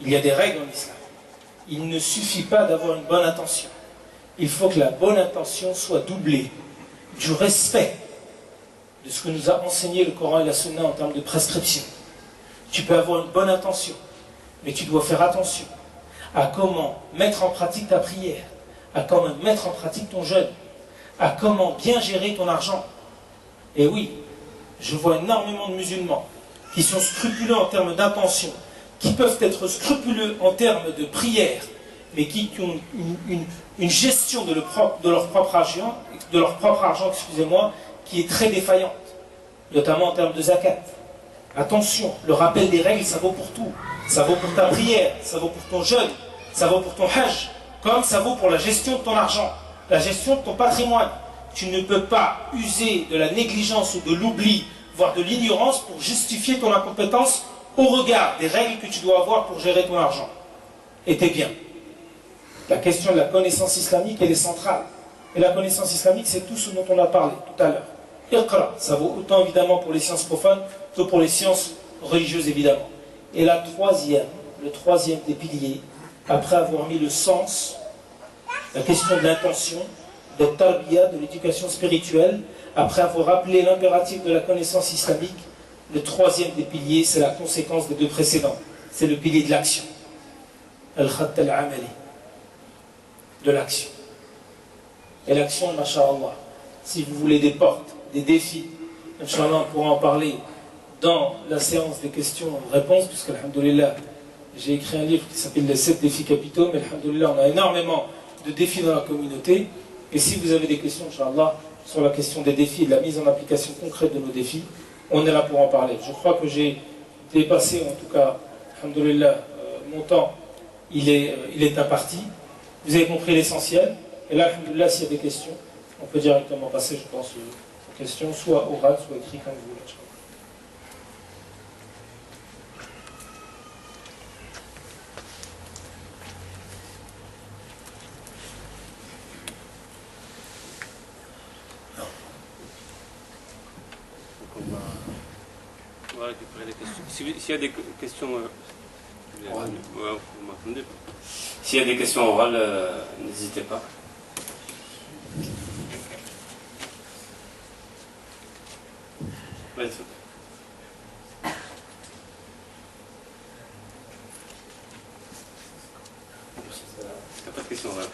Il y a des règles en islam. Il ne suffit pas d'avoir une bonne intention. Il faut que la bonne intention soit doublée du respect de ce que nous a enseigné le Coran et la Sunna en termes de prescription. Tu peux avoir une bonne intention, mais tu dois faire attention à comment mettre en pratique ta prière, à comment mettre en pratique ton jeûne, à comment bien gérer ton argent. Et oui, je vois énormément de musulmans qui sont scrupuleux en termes d'intention, qui peuvent être scrupuleux en termes de prière, mais qui ont une gestion de leur propre argent, excusez-moi, qui est très défaillante, notamment en termes de zakat. Attention, le rappel des règles, ça vaut pour tout. Ça vaut pour ta prière, ça vaut pour ton jeûne, ça vaut pour ton hajj, comme ça vaut pour la gestion de ton argent, la gestion de ton patrimoine. Tu ne peux pas user de la négligence ou de l'oubli, voire de l'ignorance pour justifier ton incompétence au regard des règles que tu dois avoir pour gérer ton argent et tes biens. La question de la connaissance islamique, elle est centrale. Et la connaissance islamique, c'est tout ce dont on a parlé tout à l'heure. Iqra, ça vaut autant évidemment pour les sciences profanes que pour les sciences religieuses évidemment. Et le troisième des piliers, après avoir mis le sens, la question de l'intention, de tarbiya, de l'éducation spirituelle, après avoir rappelé l'impératif de la connaissance islamique, le troisième des piliers, c'est la conséquence des deux précédents. C'est le pilier de l'action. Al-Khat al-Amali. De l'action. Et l'action, masha'Allah, si vous voulez des portes, des défis, Inch'Allah, on pourra en parler dans la séance des questions-réponses, puisque, alhamdoulilah, j'ai écrit un livre qui s'appelle Les 7 défis capitaux, mais alhamdoulilah, on a énormément de défis dans la communauté. Et si vous avez des questions, Inch'Allah, sur la question des défis et de la mise en application concrète de nos défis, on est là pour en parler. Je crois que j'ai dépassé, en tout cas, alhamdoulilah, mon temps, il est imparti. Vous avez compris l'essentiel. Et là, alhamdoulilah, s'il y a des questions, on peut directement passer, je pense, aux questions, soit orales, soit écrites, comme vous voulez. On va récupérer les questions. S'il y a des questions, vous m'entendez? S'il y a des questions orales, n'hésitez pas. Ouais, il n'y a pas de questions orales.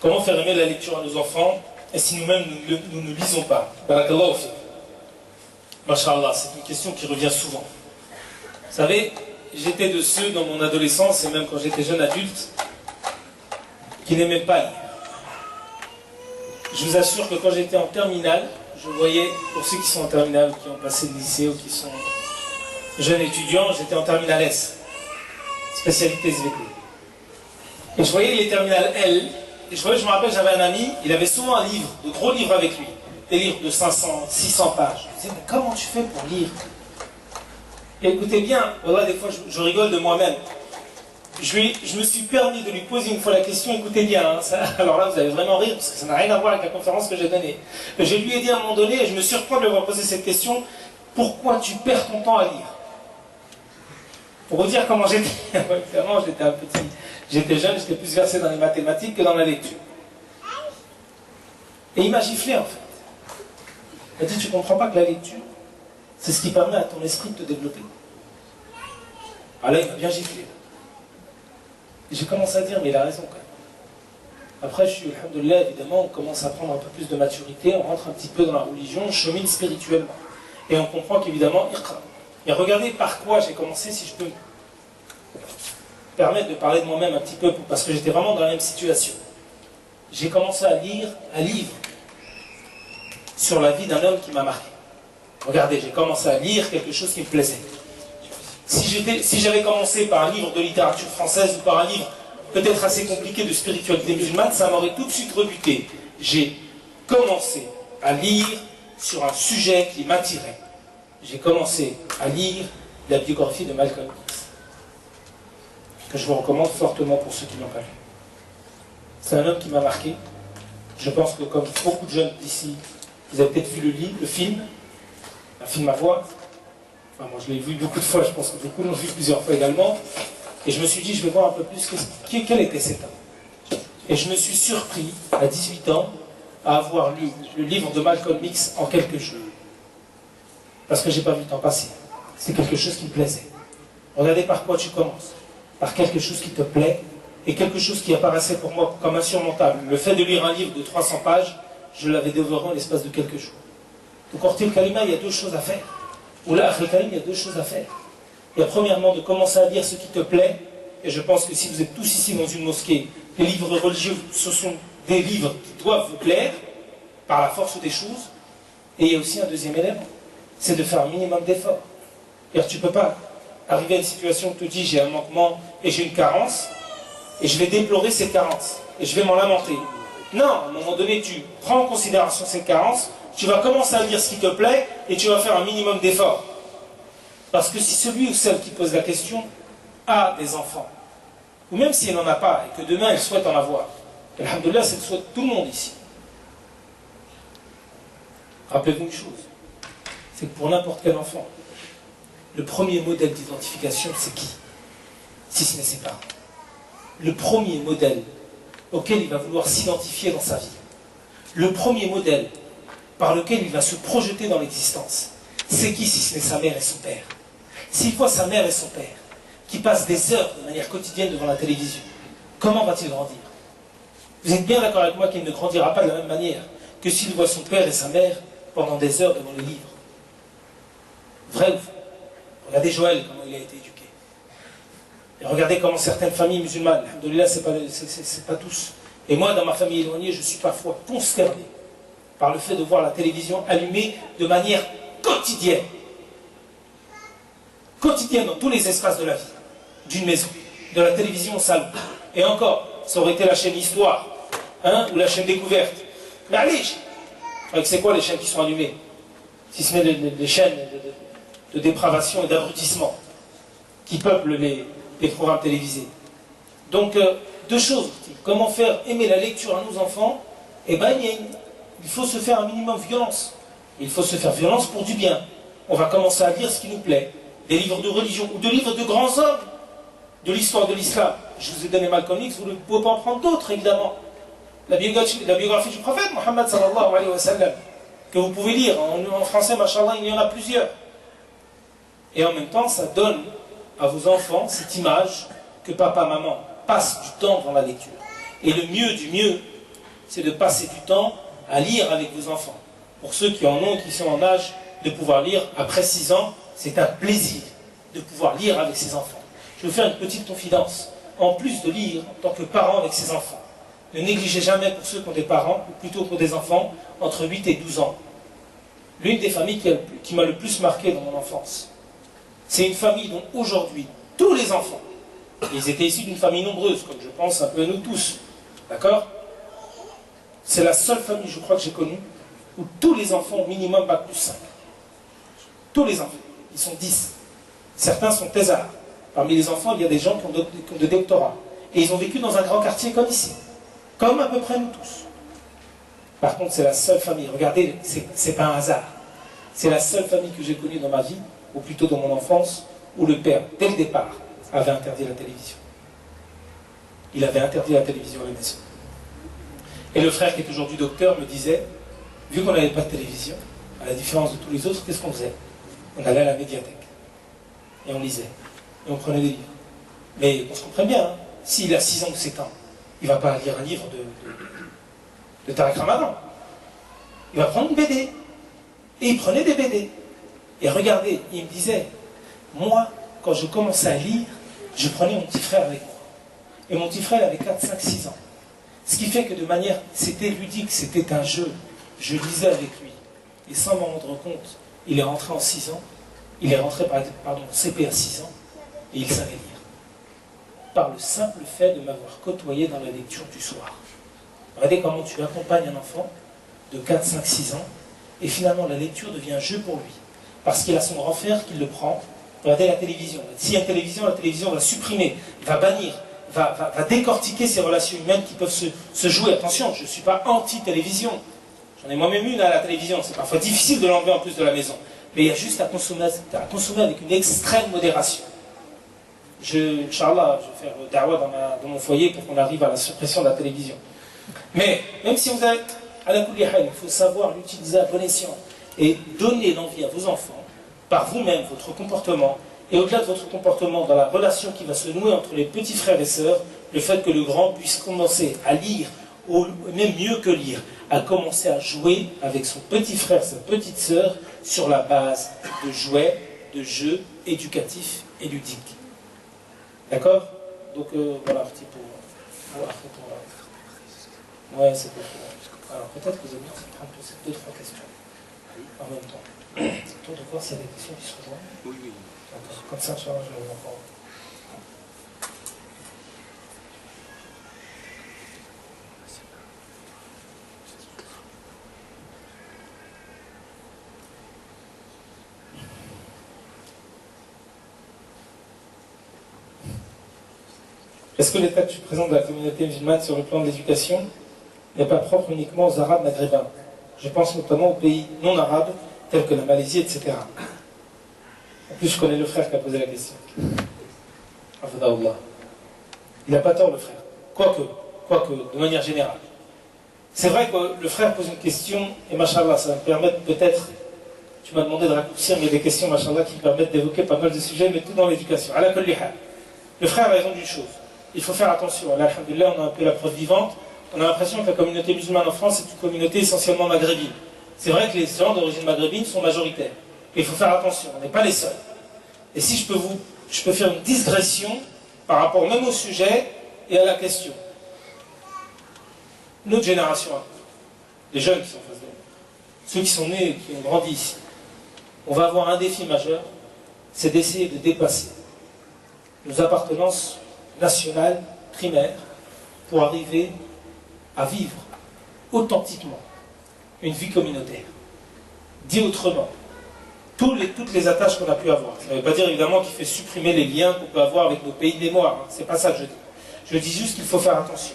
Comment faire aimer la lecture à nos enfants et si nous-mêmes nous ne lisons pas? Barakallahu fi. Masha'Allah, c'est une question qui revient souvent. Vous savez, j'étais de ceux dans mon adolescence et même quand j'étais jeune adulte qui n'aimaient pas lire. Je vous assure que quand j'étais en terminale, je voyais, pour ceux qui sont en terminale, qui ont passé le lycée ou qui sont jeunes étudiants, j'étais en terminale S, spécialité SVT. Et je voyais les terminales L, et je me rappelle, j'avais un ami, il avait souvent un livre, de gros livres avec lui, des livres de 500, 600 pages. Je me disais, mais comment tu fais pour lire? Et écoutez bien, voilà, des fois je rigole de moi-même. Je me suis permis de lui poser une fois la question, écoutez bien, hein, ça, alors là vous allez vraiment rire, parce que ça n'a rien à voir avec la conférence que j'ai donnée. Je lui ai dit à un moment donné, et je me surprends de lui avoir posé cette question, pourquoi tu perds ton temps à lire? Pour vous dire comment j'étais, vraiment j'étais un petit... J'étais jeune, j'étais plus versé dans les mathématiques que dans la lecture. Et il m'a giflé en fait. Il m'a dit, tu ne comprends pas que la lecture, c'est ce qui permet à ton esprit de te développer. Ah là, il m'a bien giflé. Et j'ai commencé à dire, mais il a raison quand même. Après, je suis, alhamdoulilah, évidemment, on commence à prendre un peu plus de maturité, on rentre un petit peu dans la religion, on chemine spirituellement. Et on comprend qu'évidemment, iqra. Et regardez par quoi j'ai commencé, si je peux me permettre de parler de moi-même un petit peu, parce que j'étais vraiment dans la même situation. J'ai commencé à lire un livre sur la vie d'un homme qui m'a marqué. Regardez, j'ai commencé à lire quelque chose qui me plaisait. Si j'avais commencé par un livre de littérature française ou par un livre peut-être assez compliqué de spiritualité musulmane, ça m'aurait tout de suite rebuté. J'ai commencé à lire sur un sujet qui m'attirait. J'ai commencé à lire la biographie de Malcolm X, que je vous recommande fortement pour ceux qui ne l'ont pas lu. C'est un homme qui m'a marqué. Je pense que comme beaucoup de jeunes d'ici, vous avez peut-être vu le film, un film à voir. Enfin, moi je l'ai vu beaucoup de fois, je pense que beaucoup l'ont vu plusieurs fois également. Et je me suis dit, je vais voir un peu plus quel était cet homme. Et je me suis surpris, à 18 ans, à avoir lu le livre de Malcolm X en quelques jours. Parce que je n'ai pas vu le temps passer. C'est quelque chose qui me plaisait. Regardez par quoi tu commences. Par quelque chose qui te plaît et quelque chose qui apparaissait pour moi comme insurmontable. Le fait de lire un livre de 300 pages, je l'avais dévoré en l'espace de quelques jours. Donc, Ortil Kalima, il y a deux choses à faire. Ou là, Akhil Karim, il y a deux choses à faire. Il y a premièrement de commencer à lire ce qui te plaît. Et je pense que si vous êtes tous ici dans une mosquée, les livres religieux, ce sont des livres qui doivent vous plaire par la force des choses. Et il y a aussi un deuxième élément, c'est de faire un minimum d'efforts. C'est-à-dire tu ne peux pas arriver à une situation où tu te dis j'ai un manquement et j'ai une carence, et je vais déplorer cette carence, et je vais m'en lamenter. Non, à un moment donné, tu prends en considération cette carence, tu vas commencer à lire ce qui te plaît, et tu vas faire un minimum d'efforts. Parce que si celui ou celle qui pose la question a des enfants, ou même si elle n'en a pas, et que demain elle souhaite en avoir, alhamdoulilah, c'est le souhait de tout le monde ici. Rappelez-vous une chose, c'est que pour n'importe quel enfant, le premier modèle d'identification, c'est qui? Si ce n'est ses parents. Le premier modèle auquel il va vouloir s'identifier dans sa vie. Le premier modèle par lequel il va se projeter dans l'existence. C'est qui si ce n'est sa mère et son père? S'il voit sa mère et son père qui passent des heures de manière quotidienne devant la télévision, comment va-t-il grandir? Vous êtes bien d'accord avec moi qu'il ne grandira pas de la même manière que s'il voit son père et sa mère pendant des heures devant les livres. Vrai ou faux? Regardez Joël, comment il a été éduqué. Et regardez comment certaines familles musulmanes, alhamdoulilah, c'est pas tous. Et moi, dans ma famille éloignée, je suis parfois consterné par le fait de voir la télévision allumée de manière quotidienne. Quotidienne dans tous les espaces de la vie, d'une maison, de la télévision au salon. Et encore, ça aurait été la chaîne Histoire, hein, ou la chaîne Découverte. Mais allez, c'est quoi les chaînes qui sont allumées? Si ce n'est les chaînes de dépravation et d'abrutissement qui peuplent les programmes télévisés. Donc, deux choses. Comment faire aimer la lecture à nos enfants? Eh bien, il faut se faire un minimum violence. Il faut se faire violence pour du bien. On va commencer à lire ce qui nous plaît. Des livres de religion ou des livres de grands hommes de l'histoire de l'islam. Je vous ai donné Malcolm X, vous ne pouvez pas en prendre d'autres, évidemment. La biographie du prophète, Mohammed sallallahu alayhi wa sallam, que vous pouvez lire. En français, machallah, il y en a plusieurs. Et en même temps, ça donne à vos enfants cette image que papa, maman passent du temps dans la lecture. Et le mieux du mieux, c'est de passer du temps à lire avec vos enfants. Pour ceux qui en ont, qui sont en âge de pouvoir lire, après 6 ans, c'est un plaisir de pouvoir lire avec ses enfants. Je vais vous faire une petite confidence. En plus de lire en tant que parent avec ses enfants, ne négligez jamais pour ceux qui ont des parents, ou plutôt pour des enfants, entre 8 et 12 ans. L'une des familles qui m'a le plus marqué dans mon enfance, c'est une famille dont aujourd'hui, tous les enfants, ils étaient issus d'une famille nombreuse, comme je pense un peu à nous tous, d'accord? C'est la seule famille, je crois, que j'ai connue, où tous les enfants ont minimum bac plus 5. Tous les enfants, ils sont 10. Certains sont thésards. Parmi les enfants, il y a des gens qui ont de doctorats. Et ils ont vécu dans un grand quartier comme ici. Comme à peu près nous tous. Par contre, c'est la seule famille. Regardez, c'est pas un hasard. C'est la seule famille que j'ai connue dans ma vie, ou plutôt dans mon enfance, où le père, dès le départ, avait interdit la télévision. Il avait interdit la télévision à la maison. Et le frère qui est aujourd'hui docteur me disait, vu qu'on n'avait pas de télévision, à la différence de tous les autres, qu'est-ce qu'on faisait? On allait à la médiathèque. Et on lisait. Et on prenait des livres. Mais on se comprend bien, hein, s'il a 6 ans ou 7 ans, il ne va pas lire un livre de Tariq Ramadan. Il va prendre une BD. Et il prenait des BD. Et regardez, il me disait, moi, quand je commençais à lire, je prenais mon petit frère avec moi. Et mon petit frère avait 4, 5, 6 ans. Ce qui fait que de manière, c'était ludique, c'était un jeu. Je lisais avec lui. Et sans m'en rendre compte, il est rentré en 6 ans. Il est rentré, pardon, CP à 6 ans. Et il savait lire. Par le simple fait de m'avoir côtoyé dans la lecture du soir. Regardez comment tu accompagnes un enfant de 4, 5, 6 ans. Et finalement, la lecture devient un jeu pour lui. Parce qu'il a son grand frère qui le prend. Regardez la télévision. S'il y a une télévision, la télévision va supprimer, va bannir, va décortiquer ces relations humaines qui peuvent se jouer. Attention, je ne suis pas anti-télévision. J'en ai moi-même une à la télévision. C'est parfois difficile de l'enlever en plus de la maison. Mais il y a juste à consommer avec une extrême modération. Inch'Allah, je vais faire da'wah dans mon foyer pour qu'on arrive à la suppression de la télévision. Mais, même si vous êtes à la kulli hal, il faut savoir l'utiliser à bon escient et donner l'envie à vos enfants, par vous-même, votre comportement, et au-delà de votre comportement, dans la relation qui va se nouer entre les petits frères et sœurs, le fait que le grand puisse commencer à lire, ou même mieux que lire, à commencer à jouer avec son petit frère, sa petite sœur, sur la base de jouets, de jeux éducatifs et ludiques. D'accord? Donc voilà, petit peu. Ouais, c'est pas trop. Alors peut-être que vous allez prendre peut-être 2-3 questions en même temps. C'est tour de voir s'il y a des questions qui se rejoignent. Oui, oui. D'accord. Comme ça, je vais vous en parler. Est-ce que l'état que tu présentes de la communauté musulmane sur le plan de l'éducation n'est pas propre uniquement aux Arabes maghrébins? Je pense notamment aux pays non arabes, tels que la Malaisie, etc. En plus, je connais le frère qui a posé la question. Il n'a pas tort, le frère. Quoique, de manière générale. C'est vrai que le frère pose une question, et machallah, ça va me permettre peut-être, tu m'as demandé de raccourcir, mais des questions, machallah, qui me permettent d'évoquer pas mal de sujets, mais tout dans l'éducation. Ala kulli hal. Le frère a raison d'une chose. Il faut faire attention. Là, alhamdoulilah, on a un peu la preuve vivante. On a l'impression que la communauté musulmane en France est une communauté essentiellement maghrébine. C'est vrai que les gens d'origine maghrébine sont majoritaires. Et il faut faire attention, on n'est pas les seuls. Et si je peux faire une digression par rapport même au sujet et à la question. Notre génération, les jeunes qui sont en face de nous, ceux qui sont nés, qui ont grandi ici, on va avoir un défi majeur, c'est d'essayer de dépasser nos appartenances nationales, primaires, pour arriver à vivre authentiquement une vie communautaire. Dit autrement, toutes les attaches qu'on a pu avoir. Ça ne veut pas dire évidemment qu'il faut supprimer les liens qu'on peut avoir avec nos pays de mémoire. Hein. C'est pas ça que je dis. Je dis juste qu'il faut faire attention.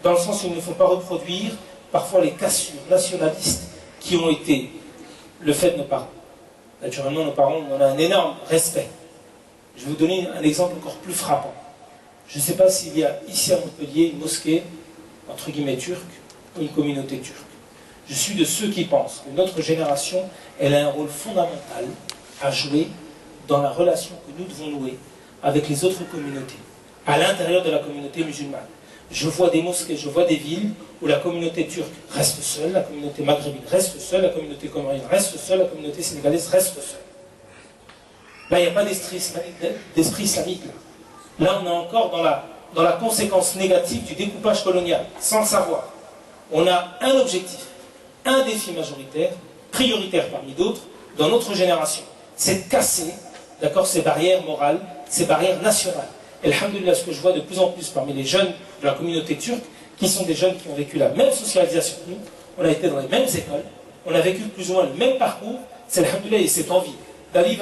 Dans le sens où il ne faut pas reproduire parfois les cassures nationalistes qui ont été le fait de nos parents. Naturellement, nos parents, on en a un énorme respect. Je vais vous donner un exemple encore plus frappant. Je ne sais pas s'il y a ici à Montpellier une mosquée, entre guillemets turque, ou une communauté turque. Je suis de ceux qui pensent que notre génération, elle a un rôle fondamental à jouer dans la relation que nous devons nouer avec les autres communautés, à l'intérieur de la communauté musulmane. Je vois des mosquées, je vois des villes où la communauté turque reste seule, la communauté maghrébine reste seule, la communauté comorienne reste seule, la communauté sénégalaise reste seule. Là, il n'y a pas d'esprit islamique. Là, on est encore dans la conséquence négative du découpage colonial, sans le savoir. On a un objectif, un défi majoritaire, prioritaire parmi d'autres, dans notre génération. C'est de casser, d'accord, ces barrières morales, ces barrières nationales. Et alhamdoulilah, ce que je vois de plus en plus parmi les jeunes de la communauté turque, qui sont des jeunes qui ont vécu la même socialisation que nous, on a été dans les mêmes écoles, on a vécu plus ou moins le même parcours, c'est alhamdoulilah et cette envie d'aller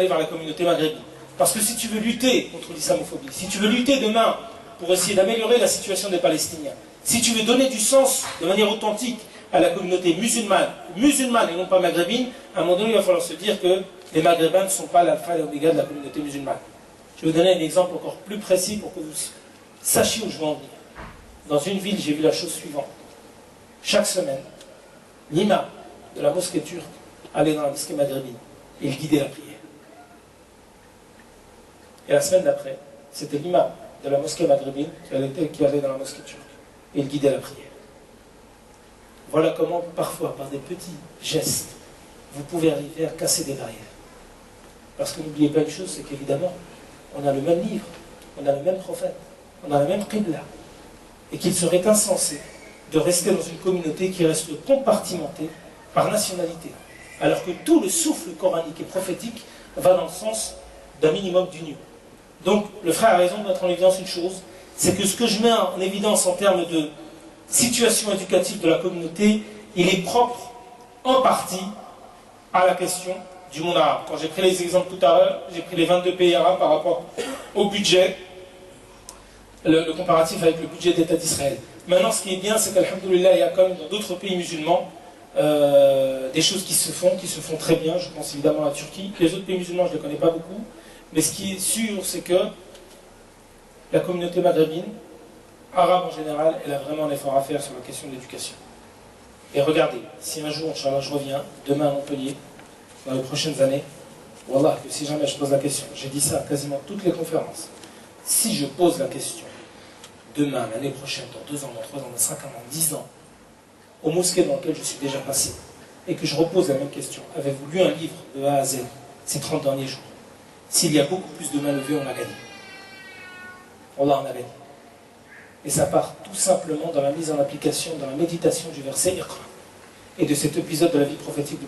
vers la communauté maghrébine. Parce que si tu veux lutter contre l'islamophobie, si tu veux lutter demain pour essayer d'améliorer la situation des Palestiniens, si tu veux donner du sens de manière authentique à la communauté musulmane et non pas maghrébine, à un moment donné, il va falloir se dire que les maghrébins ne sont pas l'alpha et l'oméga de la communauté musulmane. Je vais vous donner un exemple encore plus précis pour que vous sachiez où je veux en venir. Dans une ville, j'ai vu la chose suivante. Chaque semaine, l'imam de la mosquée turque aller dans la mosquée maghrébine et il guidait la prière. Et la semaine d'après, c'était l'imam de la mosquée maghrébine qui allait dans la mosquée turque et il guidait la prière. Voilà comment, parfois, par des petits gestes, vous pouvez arriver à casser des barrières. Parce que n'oubliez pas une chose, c'est qu'évidemment, on a le même livre, on a le même prophète, on a la même qibla, et qu'il serait insensé de rester dans une communauté qui reste compartimentée par nationalité, alors que tout le souffle coranique et prophétique va dans le sens d'un minimum d'union. Donc, le frère a raison de mettre en évidence une chose, c'est que ce que je mets en évidence en termes de situation éducative de la communauté, il est propre en partie à la question du monde arabe. Quand j'ai pris les exemples tout à l'heure, j'ai pris les 22 pays arabes par rapport au budget, le comparatif avec le budget d'État d'Israël. Maintenant, ce qui est bien, c'est qu'alhamdoulilah, il y a comme dans d'autres pays musulmans des choses qui se font très bien. Je pense évidemment à la Turquie. Les autres pays musulmans, je ne les connais pas beaucoup. Mais ce qui est sûr, c'est que la communauté maghrébine, arabe en général, elle a vraiment un effort à faire sur la question de l'éducation. Et regardez, si un jour, Inch'Allah, je reviens, demain à Montpellier, dans les prochaines années, Wallah, que si jamais je pose la question, j'ai dit ça à quasiment toutes les conférences, si je pose la question, demain, l'année prochaine, dans 2 ans, dans 3 ans, dans 5 ans, dans 10 ans, aux mosquées dans lesquelles je suis déjà passé, et que je repose la même question, avez-vous lu un livre de A à Z ces 30 derniers jours? S'il y a beaucoup plus de mains levées, on a gagné. Wallah, on a gagné. Et ça part tout simplement dans la mise en application, dans la méditation du verset Iqra. Et de cet épisode de la vie prophétique,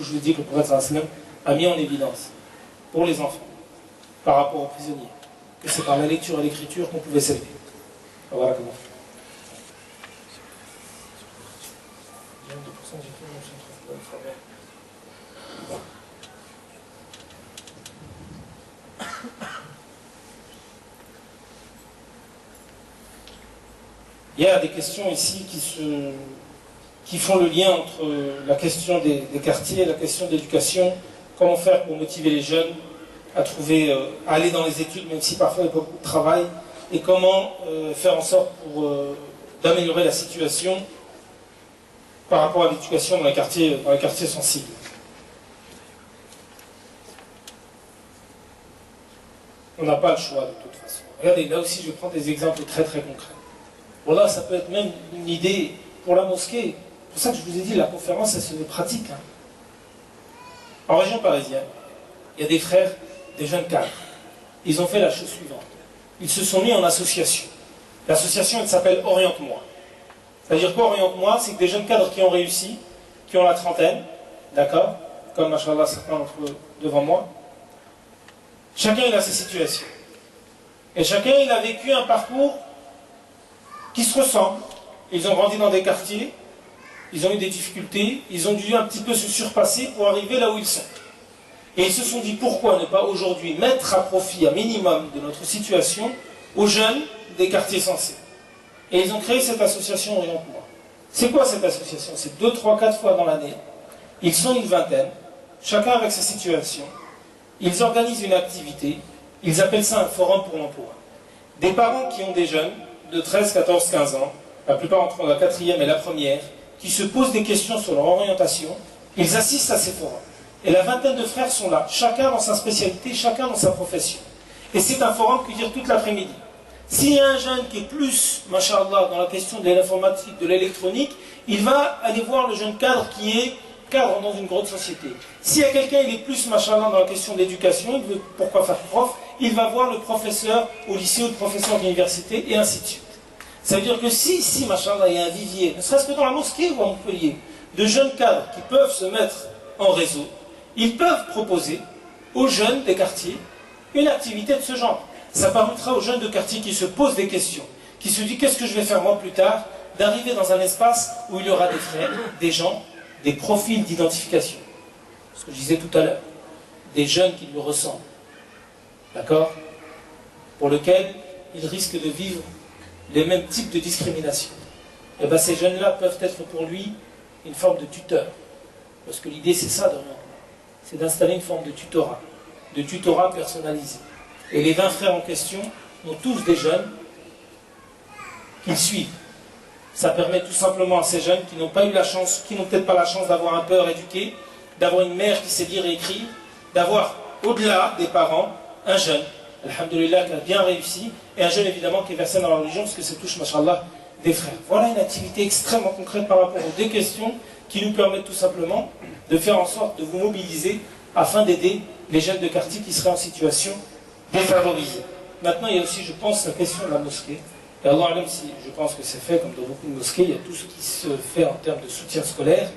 où je vous dis que le prophète sallallahu alayhi wa sallam a mis en évidence pour les enfants, par rapport aux prisonniers, que c'est par la lecture et l'écriture qu'on pouvait s'élever. Voilà comment. Il y a des questions ici qui font le lien entre la question des quartiers et la question de l'éducation. Comment faire pour motiver les jeunes à à aller dans les études, même si parfois il y a beaucoup de travail, et comment faire en sorte d'améliorer la situation par rapport à l'éducation dans les quartiers sensibles. On n'a pas le choix de toute façon. Regardez, là aussi je vais prendre des exemples très très concrets. Voilà, ça peut être même une idée pour la mosquée. C'est pour ça que je vous ai dit, la conférence, elle se met pratique. En région parisienne, il y a des frères, des jeunes cadres. Ils ont fait la chose suivante. Ils se sont mis en association. L'association, elle s'appelle Oriente-moi. C'est-à-dire quoi, Oriente-moi? C'est que des jeunes cadres qui ont réussi, qui ont la trentaine, d'accord? Comme, machallah, certains d'entre eux devant moi. Chacun, il a sa situation. Et chacun, il a vécu un parcours qui se ressemblent. Ils ont grandi dans des quartiers, ils ont eu des difficultés, ils ont dû un petit peu se surpasser pour arriver là où ils sont. Et ils se sont dit, pourquoi ne pas aujourd'hui mettre à profit un minimum de notre situation aux jeunes des quartiers sensés. Et ils ont créé cette association Oriente-moi. C'est quoi cette association? C'est 2, 3, 4 fois dans l'année. Ils sont une vingtaine, chacun avec sa situation. Ils organisent une activité, ils appellent ça un forum pour l'emploi. Des parents qui ont des jeunes de 13, 14, 15 ans, la plupart entre la 4e et la 1re, qui se posent des questions sur leur orientation, ils assistent à ces forums. Et la vingtaine de frères sont là, chacun dans sa spécialité, chacun dans sa profession. Et c'est un forum qui dure toute l'après-midi. S'il y a un jeune qui est plus, machallah, dans la question de l'informatique, de l'électronique, il va aller voir le jeune cadre qui est cadre dans une grande société. S'il y a quelqu'un qui est plus, machallah, dans la question de l'éducation, il veut pourquoi faire prof, il va voir le professeur au lycée ou le professeur d'université, et ainsi de suite. Ça veut dire que si ici, machallah, il y a un vivier, ne serait-ce que dans la mosquée ou à Montpellier, de jeunes cadres qui peuvent se mettre en réseau, ils peuvent proposer aux jeunes des quartiers une activité de ce genre. Ça permettra aux jeunes de quartier qui se posent des questions, qui se disent qu'est-ce que je vais faire moi plus tard, d'arriver dans un espace où il y aura des frères, des gens, des profils d'identification. Ce que je disais tout à l'heure, des jeunes qui lui ressemblent, d'accord, pour lesquels ils risquent de vivre les mêmes types de discrimination. Et bien ces jeunes-là peuvent être pour lui une forme de tuteur. Parce que l'idée c'est ça d'orientement. C'est d'installer une forme de tutorat personnalisé. Et les 20 frères en question ont tous des jeunes qu'ils suivent. Ça permet tout simplement à ces jeunes qui n'ont pas eu la chance, qui n'ont peut-être pas la chance d'avoir un père éduqué, d'avoir une mère qui sait lire et écrire, d'avoir, au-delà des parents, un jeune, alhamdoulilah, qui a bien réussi, et un jeune évidemment qui est versé dans la religion, parce que ça touche, mashallah, des frères. Voilà une activité extrêmement concrète par rapport aux deux questions qui nous permettent tout simplement de faire en sorte de vous mobiliser afin d'aider les jeunes de quartier qui seraient en situation défavorisée. Maintenant, il y a aussi, je pense, la question de la mosquée. Et Allah, même si je pense que c'est fait comme dans beaucoup de mosquées, il y a tout ce qui se fait en termes de soutien scolaire.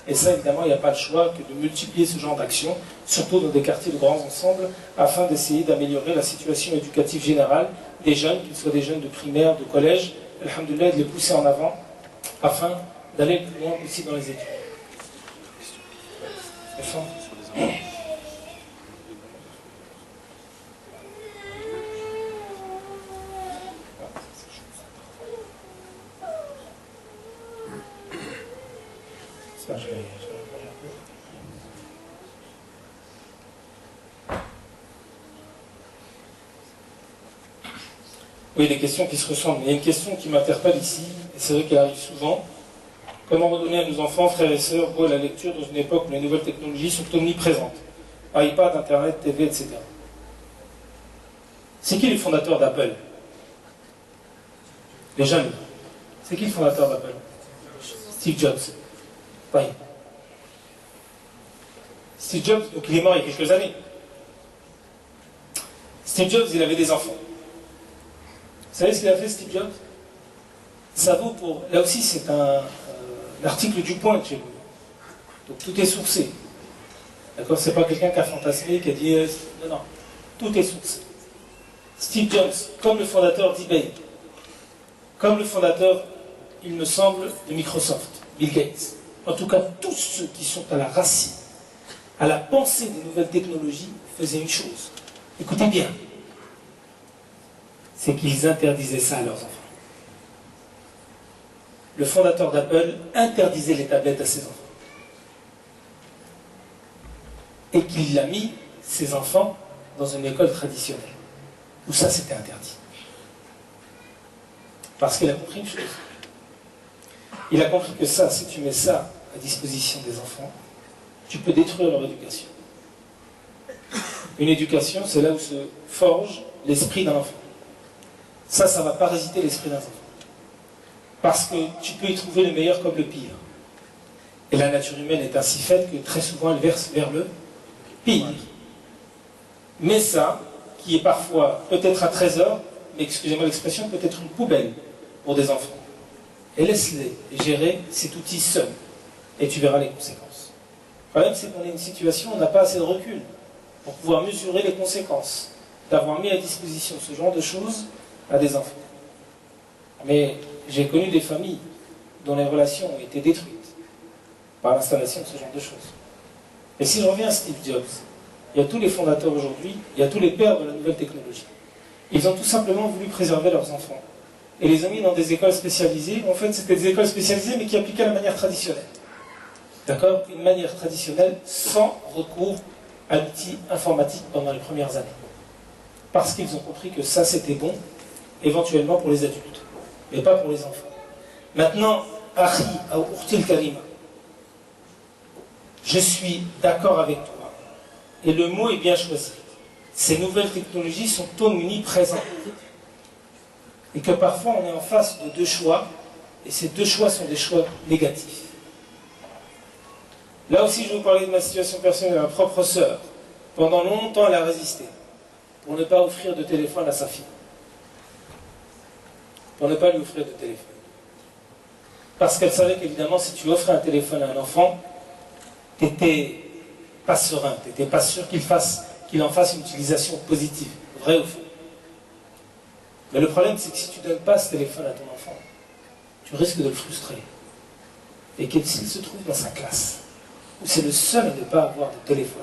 Et ça, évidemment, il n'y a pas le choix que de multiplier ce genre d'actions, surtout dans des quartiers de grands ensembles, afin d'essayer d'améliorer la situation éducative générale des jeunes, qu'ils soient des jeunes de primaire, de collège, alhamdoulilah, de les pousser en avant, afin d'aller le plus loin aussi dans les études. Ça, je vais Oui, des questions qui se ressemblent. Il y a une question qui m'interpelle ici, et c'est vrai qu'elle arrive souvent. Comment redonner à nos enfants, frères et sœurs, goût à la lecture dans une époque où les nouvelles technologies sont omniprésentes? iPad, Internet, TV, etc. C'est qui le fondateur d'Apple? Les jeunes. C'est qui le fondateur d'Apple? Steve Jobs. Oui. Steve Jobs, donc il est mort il y a quelques années. Steve Jobs, il avait des enfants. Vous savez ce qu'il a fait, Steve Jobs? Ça vaut pour... Là aussi, c'est un article du Point chez vous. Donc tout est sourcé. D'accord? C'est pas quelqu'un qui a fantasmé, qui a dit... Non, non. Tout est sourcé. Steve Jobs, comme le fondateur d'eBay, comme le fondateur, il me semble, de Microsoft, Bill Gates. En tout cas, tous ceux qui sont à la racine, à la pensée des nouvelles technologies, faisaient une chose. Écoutez bien. C'est qu'ils interdisaient ça à leurs enfants. Le fondateur d'Apple interdisait les tablettes à ses enfants. Et qu'il a mis ses enfants dans une école traditionnelle, où ça c'était interdit. Parce qu'il a compris une chose. Il a compris que ça, si tu mets ça à disposition des enfants, tu peux détruire leur éducation. Une éducation, c'est là où se forge l'esprit d'un enfant. Ça va parasiter l'esprit d'un enfant. Parce que tu peux y trouver le meilleur comme le pire. Et la nature humaine est ainsi faite que très souvent elle verse vers le pire. Mais ça, qui est parfois peut-être un trésor, mais excusez-moi l'expression, peut-être une poubelle pour des enfants. Et laisse-les gérer cet outil seul. Et tu verras les conséquences. Le problème, c'est qu'on est dans une situation où on n'a pas assez de recul pour pouvoir mesurer les conséquences d'avoir mis à disposition ce genre de choses à des enfants. Mais j'ai connu des familles dont les relations ont été détruites par l'installation de ce genre de choses. Et si je reviens à Steve Jobs, il y a tous les fondateurs aujourd'hui, il y a tous les pères de la nouvelle technologie. Ils ont tout simplement voulu préserver leurs enfants. Et les ont mis dans des écoles spécialisées. En fait, c'était des écoles spécialisées, mais qui appliquaient la manière traditionnelle. D'accord? Une manière traditionnelle sans recours à l'outil informatique pendant les premières années. Parce qu'ils ont compris que ça, c'était bon, éventuellement pour les adultes, mais pas pour les enfants. Maintenant, Akhi, Urtil Karima, je suis d'accord avec toi. Et le mot est bien choisi. Ces nouvelles technologies sont omniprésentes. Et que parfois on est en face de deux choix, et ces deux choix sont des choix négatifs. Là aussi, je vais vous parler de ma situation personnelle. Ma propre sœur, pendant longtemps, elle a résisté pour ne pas offrir de téléphone à sa fille. Pour ne pas lui offrir de téléphone. Parce qu'elle savait qu'évidemment, si tu offrais un téléphone à un enfant, tu n'étais pas serein, tu n'étais pas sûr qu'il en fasse une utilisation positive, vrai ou faux. Mais le problème, c'est que si tu ne donnes pas ce téléphone à ton enfant, tu risques de le frustrer. Et que s'il se trouve dans sa classe, où c'est le seul à ne pas avoir de téléphone,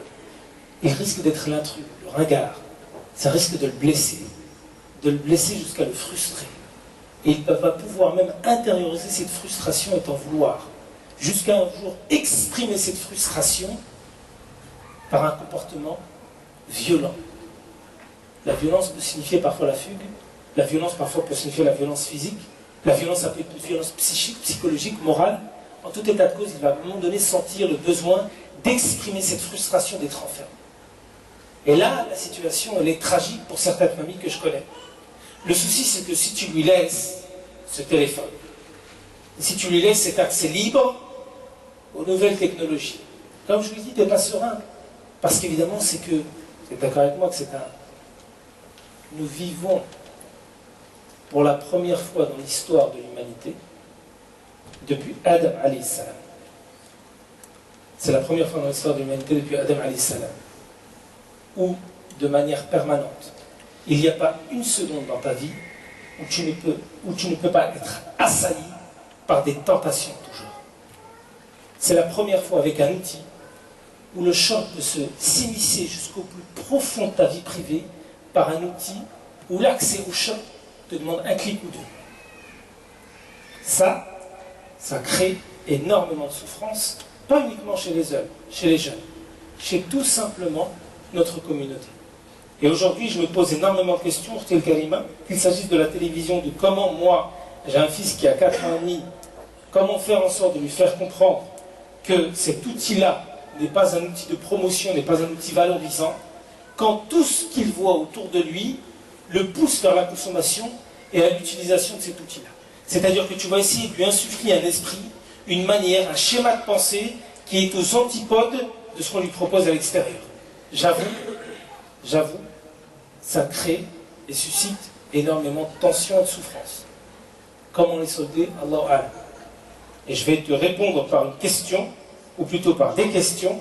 il risque d'être l'intrus, le ringard. Ça risque de le blesser jusqu'à le frustrer. Et il va pouvoir même intérioriser cette frustration et t'en vouloir. Jusqu'à un jour exprimer cette frustration par un comportement violent. La violence peut signifier parfois la fugue, la violence parfois peut signifier la violence physique, la violence ça peut être une violence psychique, psychologique, morale. En tout état de cause, il va à un moment donné sentir le besoin d'exprimer cette frustration d'être enfermé. Et là, la situation, elle est tragique pour certaines familles que je connais. Le souci, c'est que si tu lui laisses ce téléphone, si tu lui laisses cet accès libre aux nouvelles technologies, comme je lui dis, tu n'es pas serein. Parce qu'évidemment, c'est que, vous êtes d'accord avec moi, que nous vivons pour la première fois dans l'histoire de l'humanité, depuis Adam alayhi salam. C'est la première fois dans l'histoire de l'humanité depuis Adam alayhi salam, où, de manière permanente, il n'y a pas une seconde dans ta vie où tu ne peux pas être assailli par des tentations toujours. C'est la première fois avec un outil où le choc peut s'immiscer jusqu'au plus profond de ta vie privée par un outil où l'accès au choc te demande un clic ou deux. Ça crée énormément de souffrance, pas uniquement chez les jeunes, chez tout simplement notre communauté. Et aujourd'hui, je me pose énormément de questions, qu'il s'agisse de la télévision, de comment moi, j'ai un fils qui a 4 ans et demi, comment faire en sorte de lui faire comprendre que cet outil-là n'est pas un outil de promotion, n'est pas un outil valorisant, quand tout ce qu'il voit autour de lui le pousse vers la consommation et à l'utilisation de cet outil-là. C'est-à-dire que tu vas essayer de lui insuffler un esprit, une manière, un schéma de pensée qui est aux antipodes de ce qu'on lui propose à l'extérieur. J'avoue, ça crée et suscite énormément de tensions et de souffrances. Comment les solder? Allahu a'lam. Et je vais te répondre par une question, ou plutôt par des questions.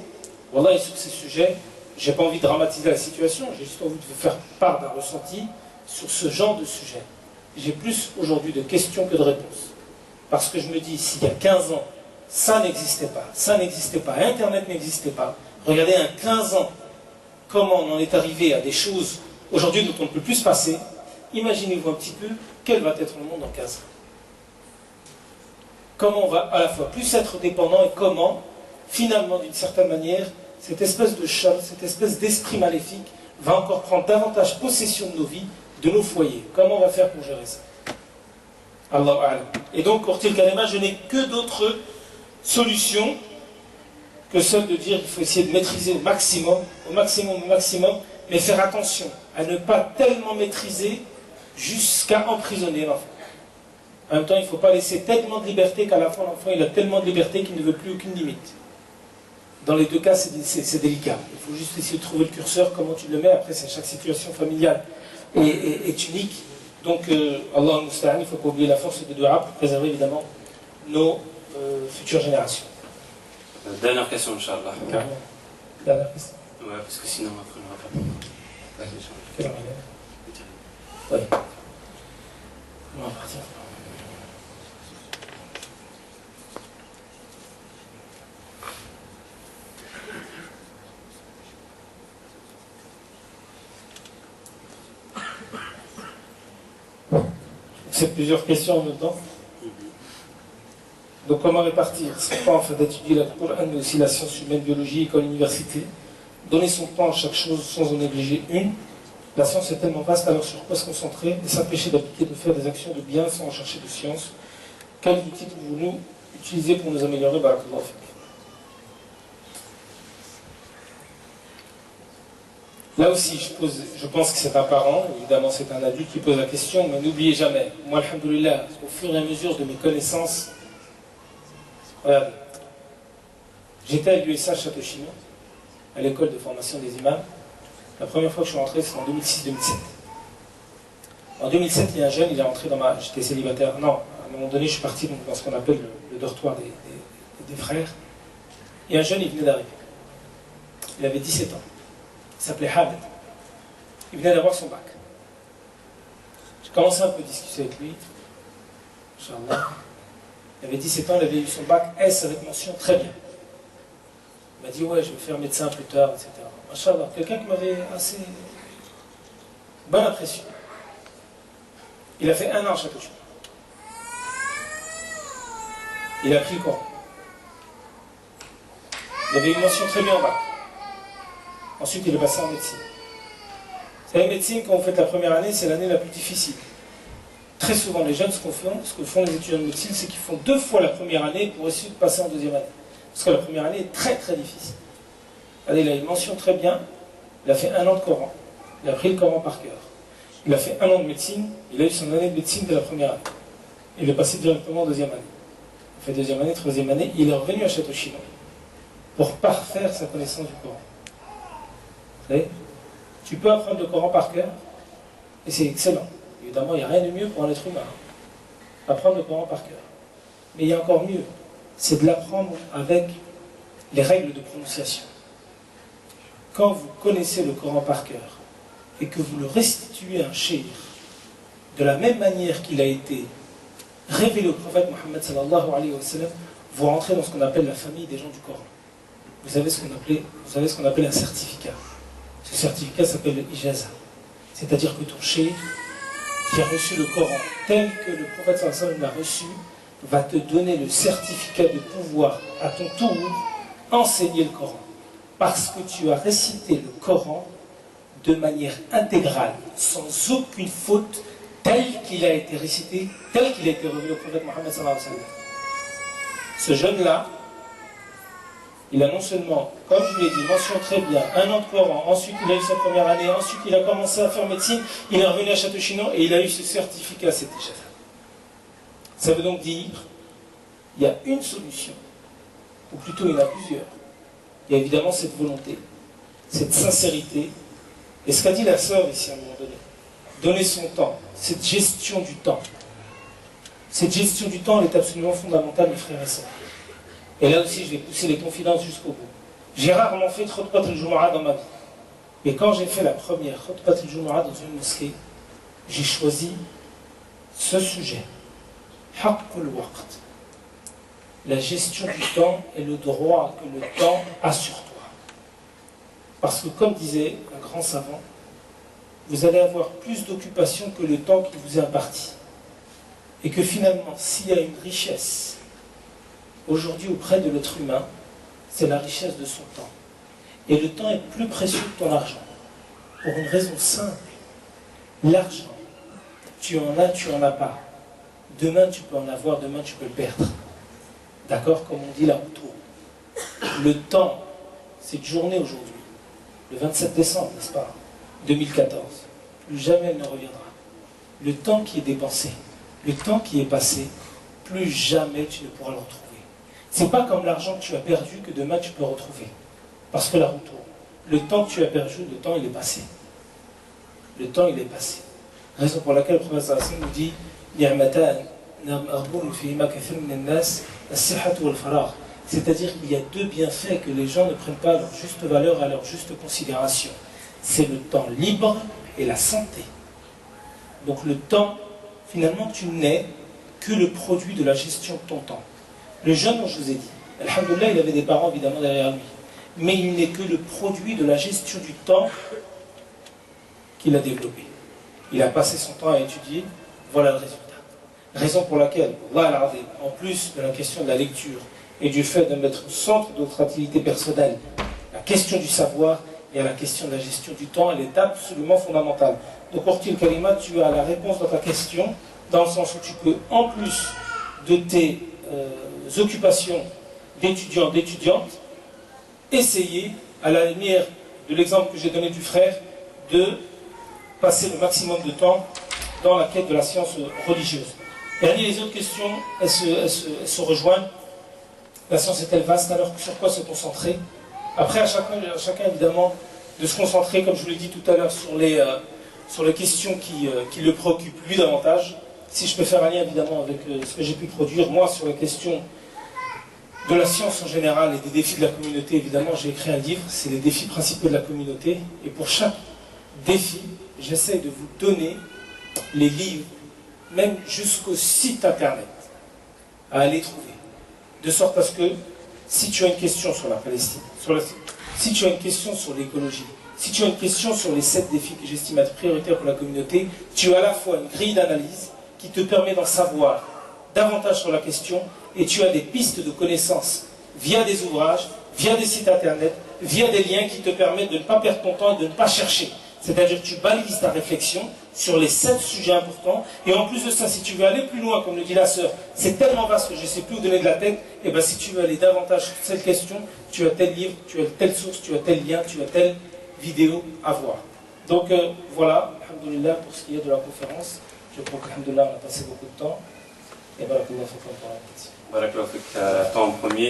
Wallah, sur ces sujets, j'ai pas envie de dramatiser la situation, j'ai juste envie de vous faire part d'un ressenti sur ce genre de sujet. J'ai plus aujourd'hui de questions que de réponses. Parce que je me dis, s'il y a 15 ans, ça n'existait pas, Internet n'existait pas, regardez un 15 ans, comment on en est arrivé à des choses aujourd'hui dont on ne peut plus se passer, imaginez-vous un petit peu quel va être le monde dans 15 ans. Comment on va à la fois plus être dépendant et comment, finalement, d'une certaine manière, cette espèce de choc, cette espèce d'esprit maléfique va encore prendre davantage possession de nos vies, de nos foyers. Comment on va faire pour gérer ça? Allahu a'lam. Et donc, Qortil Kalema, je n'ai que d'autres solutions que celle de dire qu'il faut essayer de maîtriser au maximum, mais faire attention à ne pas tellement maîtriser jusqu'à emprisonner l'enfant. En même temps, il ne faut pas laisser tellement de liberté qu'à la fin, l'enfant il a tellement de liberté qu'il ne veut plus aucune limite. Dans les deux cas, c'est délicat. Il faut juste essayer de trouver le curseur, comment tu le mets. Après, c'est chaque situation familiale est unique. Donc, Allah musta'an, il ne faut pas oublier la force de dua pour préserver évidemment nos futures générations. Dernière question, Inch'Allah. Dernière question. Ouais, parce que sinon, après, on n'aura pas. Quelle heure il est? Oui. On va partir. C'est plusieurs questions en même temps. Donc comment répartir son temps afin d'étudier la Coran, mais aussi la science humaine, biologie, école, université. Donner son temps à chaque chose sans en négliger une. La science est tellement vaste, alors sur quoi se concentrer et s'empêcher d'appliquer, de faire des actions de bien sans rechercher de science. Quels outils pouvons-nous utiliser pour nous améliorer? Barakallahu fik. Là aussi, je pense que c'est un parent, évidemment c'est un adulte qui pose la question, mais n'oubliez jamais, moi, alhamdoulilah, au fur et à mesure de mes connaissances, regardez, j'étais à l'USH Château-Chinon, à l'école de formation des imams. La première fois que je suis rentré, c'était en 2006-2007. En 2007, il y a un jeune, il est rentré dans ma... J'étais célibataire, non, à un moment donné, je suis parti dans ce qu'on appelle le dortoir des frères. Et un jeune, il venait d'arriver. Il avait 17 ans. Il s'appelait Hamid. Il venait d'avoir son bac. J'ai commencé un peu à discuter avec lui. Inch'Allah. Il avait 17 ans, il avait eu son bac S avec mention très bien. Il m'a dit, ouais, je vais faire médecin plus tard, etc. Inch'Allah, quelqu'un qui m'avait assez bonne impression. Il a fait 1 an à Château-Chinon. Il a pris le Coran. Il avait une mention très bien en bac. Ensuite, il est passé en médecine. Vous savez, médecine, quand vous faites la première année, c'est l'année la plus difficile. Très souvent, les jeunes, ce que font les étudiants de médecine, c'est qu'ils font 2 fois la première année pour essayer de passer en 2e année. Parce que la première année est très très difficile. Allez, il a une mention très bien, il a fait 1 an de Coran, il a pris le Coran par cœur. Il a fait 1 an de médecine, il a eu son année de médecine de la première année. Il est passé directement en deuxième année. Il a fait deuxième année, troisième année, il est revenu à Château-Chinon pour parfaire sa connaissance du Coran. Vous savez, tu peux apprendre le Coran par cœur, et c'est excellent. Évidemment, il n'y a rien de mieux pour un être humain. Apprendre le Coran par cœur. Mais il y a encore mieux, c'est de l'apprendre avec les règles de prononciation. Quand vous connaissez le Coran par cœur, et que vous le restituez à un cheikh de la même manière qu'il a été révélé au prophète Mohammed sallallahu alayhi wa sallam, vous rentrez dans ce qu'on appelle la famille des gens du Coran. Vous avez ce qu'on appelle un certificat. Ce certificat s'appelle le ijaza. C'est-à-dire que ton cheikh qui a reçu le Coran tel que le prophète sallallahu alayhi wa sallam l'a reçu, va te donner le certificat de pouvoir à ton tour enseigner le Coran. Parce que tu as récité le Coran de manière intégrale, sans aucune faute, tel qu'il a été récité, tel qu'il a été révélé au prophète Mohammed sallallahu alayhi wa sallam. Ce jeune-là, il a non seulement, comme je l'ai dit, mentionné très bien, 1 an de Coran, ensuite il a eu sa première année, ensuite il a commencé à faire médecine, il est revenu à Château-Chinon et il a eu ce certificat, c'était déjà ça. Ça veut donc dire, il y a une solution, ou plutôt il y en a plusieurs. Il y a évidemment cette volonté, cette sincérité, et ce qu'a dit la sœur ici à un moment donné, donner son temps, cette gestion du temps. Cette gestion du temps, elle est absolument fondamentale, mes frères et sœurs. Et là aussi, je vais pousser les confidences jusqu'au bout. J'ai rarement fait Khutbat al-Jumu'ah dans ma vie. Mais quand j'ai fait la première Khutbat al-Jumu'ah dans une mosquée, j'ai choisi ce sujet. Haqqul waqt. La gestion du temps et le droit que le temps a sur toi. Parce que comme disait un grand savant, vous allez avoir plus d'occupation que le temps qui vous est imparti. Et que finalement, s'il y a une richesse aujourd'hui auprès de l'être humain, c'est la richesse de son temps. Et le temps est plus précieux que ton argent. Pour une raison simple. L'argent, tu en as, tu en as pas. Demain, tu peux en avoir, demain, tu peux le perdre. D'accord? Comme on dit là autour. Le temps, cette journée aujourd'hui, le 27 décembre, n'est-ce pas? 2014. Plus jamais elle ne reviendra. Le temps qui est dépensé, le temps qui est passé, plus jamais tu ne pourras le retrouver. C'est pas comme l'argent que tu as perdu que demain tu peux le retrouver. Parce que la roue tourne. Le temps que tu as perdu, le temps il est passé. Le temps il est passé. Raison pour laquelle le professeur Hassan nous dit c'est-à-dire qu'il y a 2 bienfaits que les gens ne prennent pas à leur juste valeur, à leur juste considération. C'est le temps libre et la santé. Donc le temps, finalement, tu n'es que le produit de la gestion de ton temps. Le jeune dont je vous ai dit, alhamdoulilah, il avait des parents évidemment derrière lui, mais il n'est que le produit de la gestion du temps qu'il a développé. Il a passé son temps à étudier, voilà le résultat. Raison pour laquelle, en plus de la question de la lecture et du fait de mettre au centre de notre activité personnelle la question du savoir et la question de la gestion du temps, elle est absolument fondamentale. Donc, Ortil Kalima, tu as la réponse dans ta question, dans le sens où tu peux, en plus de tes occupations d'étudiants, d'étudiantes, essayer, à la lumière de l'exemple que j'ai donné du frère, de passer le maximum de temps dans la quête de la science religieuse. Et les autres questions, elles se rejoignent. La science est-elle vaste, alors sur quoi se concentrer? Après, à chacun évidemment, de se concentrer, comme je vous l'ai dit tout à l'heure, sur les questions qui le préoccupent lui davantage. Si je peux faire un lien évidemment avec ce que j'ai pu produire, moi, sur les questions de la science en général et des défis de la communauté, évidemment, j'ai écrit un livre, c'est les défis principaux de la communauté. Et pour chaque défi, j'essaie de vous donner les livres, même jusqu'au site internet, à aller trouver. De sorte à ce que, si tu as une question sur la Palestine, si tu as une question sur l'écologie, si tu as une question sur les 7 défis que j'estime être prioritaires pour la communauté, tu as à la fois une grille d'analyse qui te permet d'en savoir davantage sur la question, et tu as des pistes de connaissances via des ouvrages, via des sites internet, via des liens qui te permettent de ne pas perdre ton temps et de ne pas chercher. C'est-à-dire que tu balises ta réflexion, sur les 7 sujets importants. Et en plus de ça, si tu veux aller plus loin, comme le dit la sœur, c'est tellement vaste que je ne sais plus où donner de la tête, et bien si tu veux aller davantage sur cette question, tu as tel livre, tu as telle source, tu as tel lien, tu as telle vidéo à voir. Donc voilà, alhamdoulilah, pour ce qui est de la conférence. Je crois qu'alhamdoulilah, on a passé beaucoup de temps. Et barakallah fikum pour la question. Barakallah fik, toi en premier.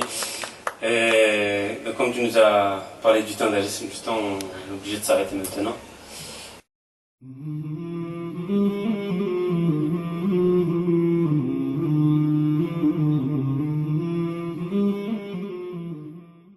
Et comme tu nous as parlé du temps d'Alice, on est obligé de s'arrêter maintenant.